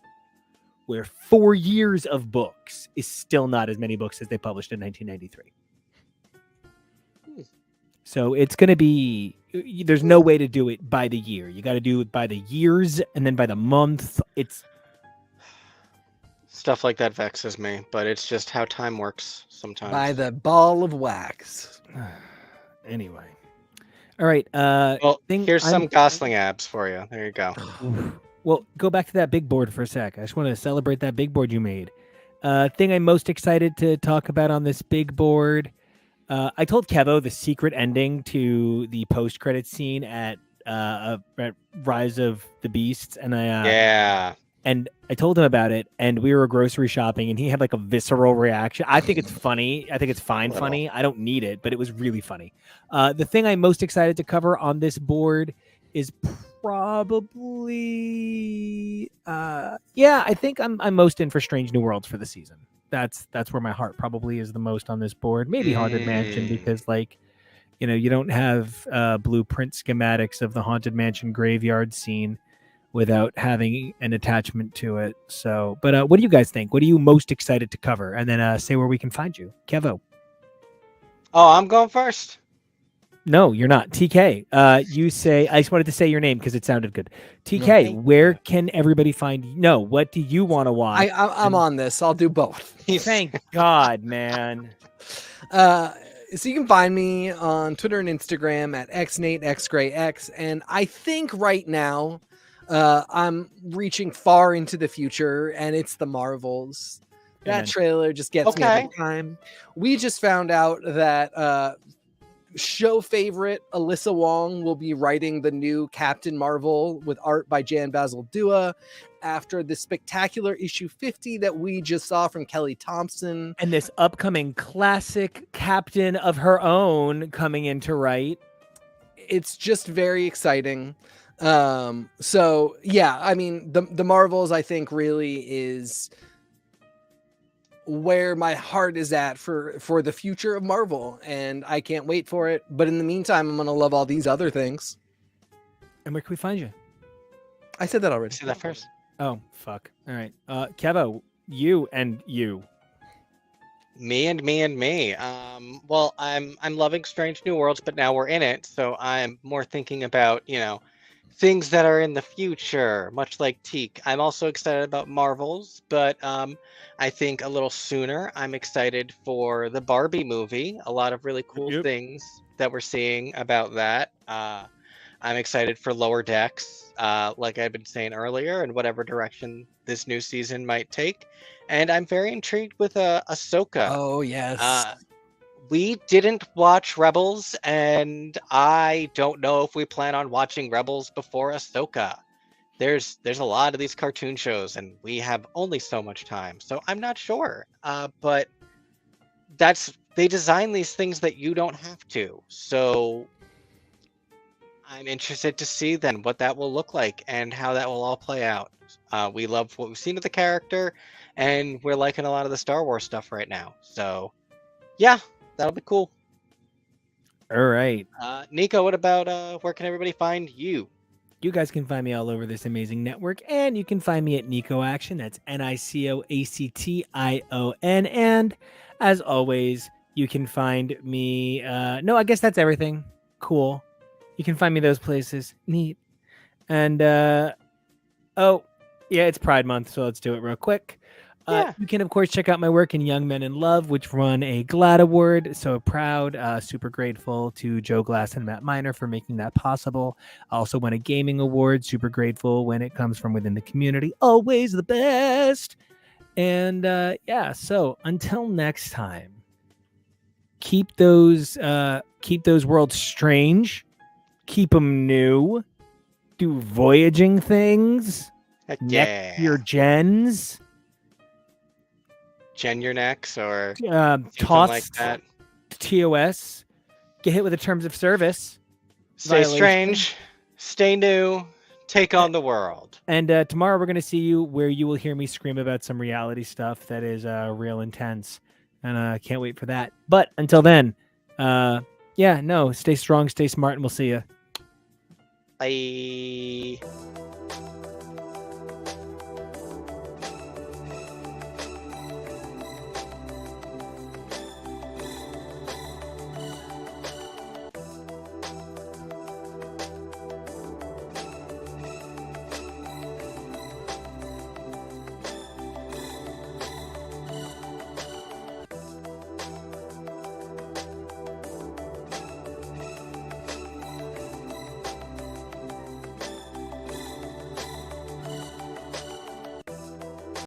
where 4 years of books is still not as many books as they published in 1993. So it's going to be, there's no way to do it by the year. You got to do it by the years and then by the month. It's Stuff like that vexes me, but it's just how time works sometimes. By the ball of wax. anyway. All right. Well, here's some Gosling abs for you. There you go. Well, go back to that big board for a sec. I just want to celebrate that big board you made. Thing I'm most excited to talk about on this big board. I told Kevo the secret ending to the post-credit scene at Rise of the Beasts, and and I told him about it, and we were grocery shopping, and he had like a visceral reaction. I think it's funny. I think it's fine funny. I don't need it, but it was really funny. The thing I'm most excited to cover on this board is probably, I think I'm most in for Strange New Worlds for the season. That's where my heart probably is the most on this board. Maybe Haunted Mansion, because like, you don't have blueprint schematics of the Haunted Mansion graveyard scene without having an attachment to it. So, but what do you guys think? What are you most excited to cover? And then say where we can find you. Kevo. Oh, I'm going first. No, you're not. TK, you say, I just wanted to say your name because it sounded good. TK, where can everybody find, no, what do you want to watch? I'm on this. I'll do both. Thank God, man. So you can find me on Twitter and Instagram at xnatexgrayx. And I think right now I'm reaching far into the future, and it's the Marvels. That trailer just gets me every time. We just found out that show favorite Alyssa Wong will be writing the new Captain Marvel with art by Jan Basil Dua after the spectacular issue 50 that we just saw from Kelly Thompson. And this upcoming classic Captain of her own coming in to write. It's just very exciting. So yeah, I mean, the Marvels, I think, really is where my heart is at for the future of Marvel, and I can't wait for it. But in the meantime, I'm gonna love all these other things. And where can we find you? I said that already. Say that first. Oh, fuck. All right. Kevo, you and you. Me and me. Well, I'm loving Strange New Worlds, but now we're in it, so I'm more thinking about, things that are in the future, much like Teak. I'm also excited about Marvels, but I think a little sooner, I'm excited for the Barbie movie. A lot of really cool things that we're seeing about that. I'm excited for Lower Decks, like I've been saying earlier, and whatever direction this new season might take. And I'm very intrigued with Ahsoka. Oh, yes. We didn't watch Rebels, and I don't know if we plan on watching Rebels before Ahsoka. There's a lot of these cartoon shows, and we have only so much time, so I'm not sure. But they design these things that you don't have to. So I'm interested to see then what that will look like and how that will all play out. We love what we've seen of the character, and we're liking a lot of the Star Wars stuff right now. So yeah. That'll be cool. All right. Nico, what about where can everybody find you? You guys can find me all over this amazing network, and you can find me at Nico Action. That's NICOACTION. And as always, you can find me. No, I guess that's everything. Cool. You can find me those places. Neat. And it's Pride Month, so let's do it real quick. You can, of course, check out my work in Young Men in Love, which won a GLAAD Award. So proud, super grateful to Joe Glass and Matt Miner for making that possible. I also won a gaming award, super grateful when it comes from within the community. Always the best. And so until next time, keep those worlds strange, keep them new, do voyaging things, Heck neck yeah. your gens, Gen your necks or something like toss that. TOS, get hit with the terms of service. Stay Violation. strange, stay new, take on the world. And tomorrow we're going to see you where you will hear me scream about some reality stuff that is real intense. And I can't wait for that. But until then, stay strong, stay smart, and we'll see you. Bye.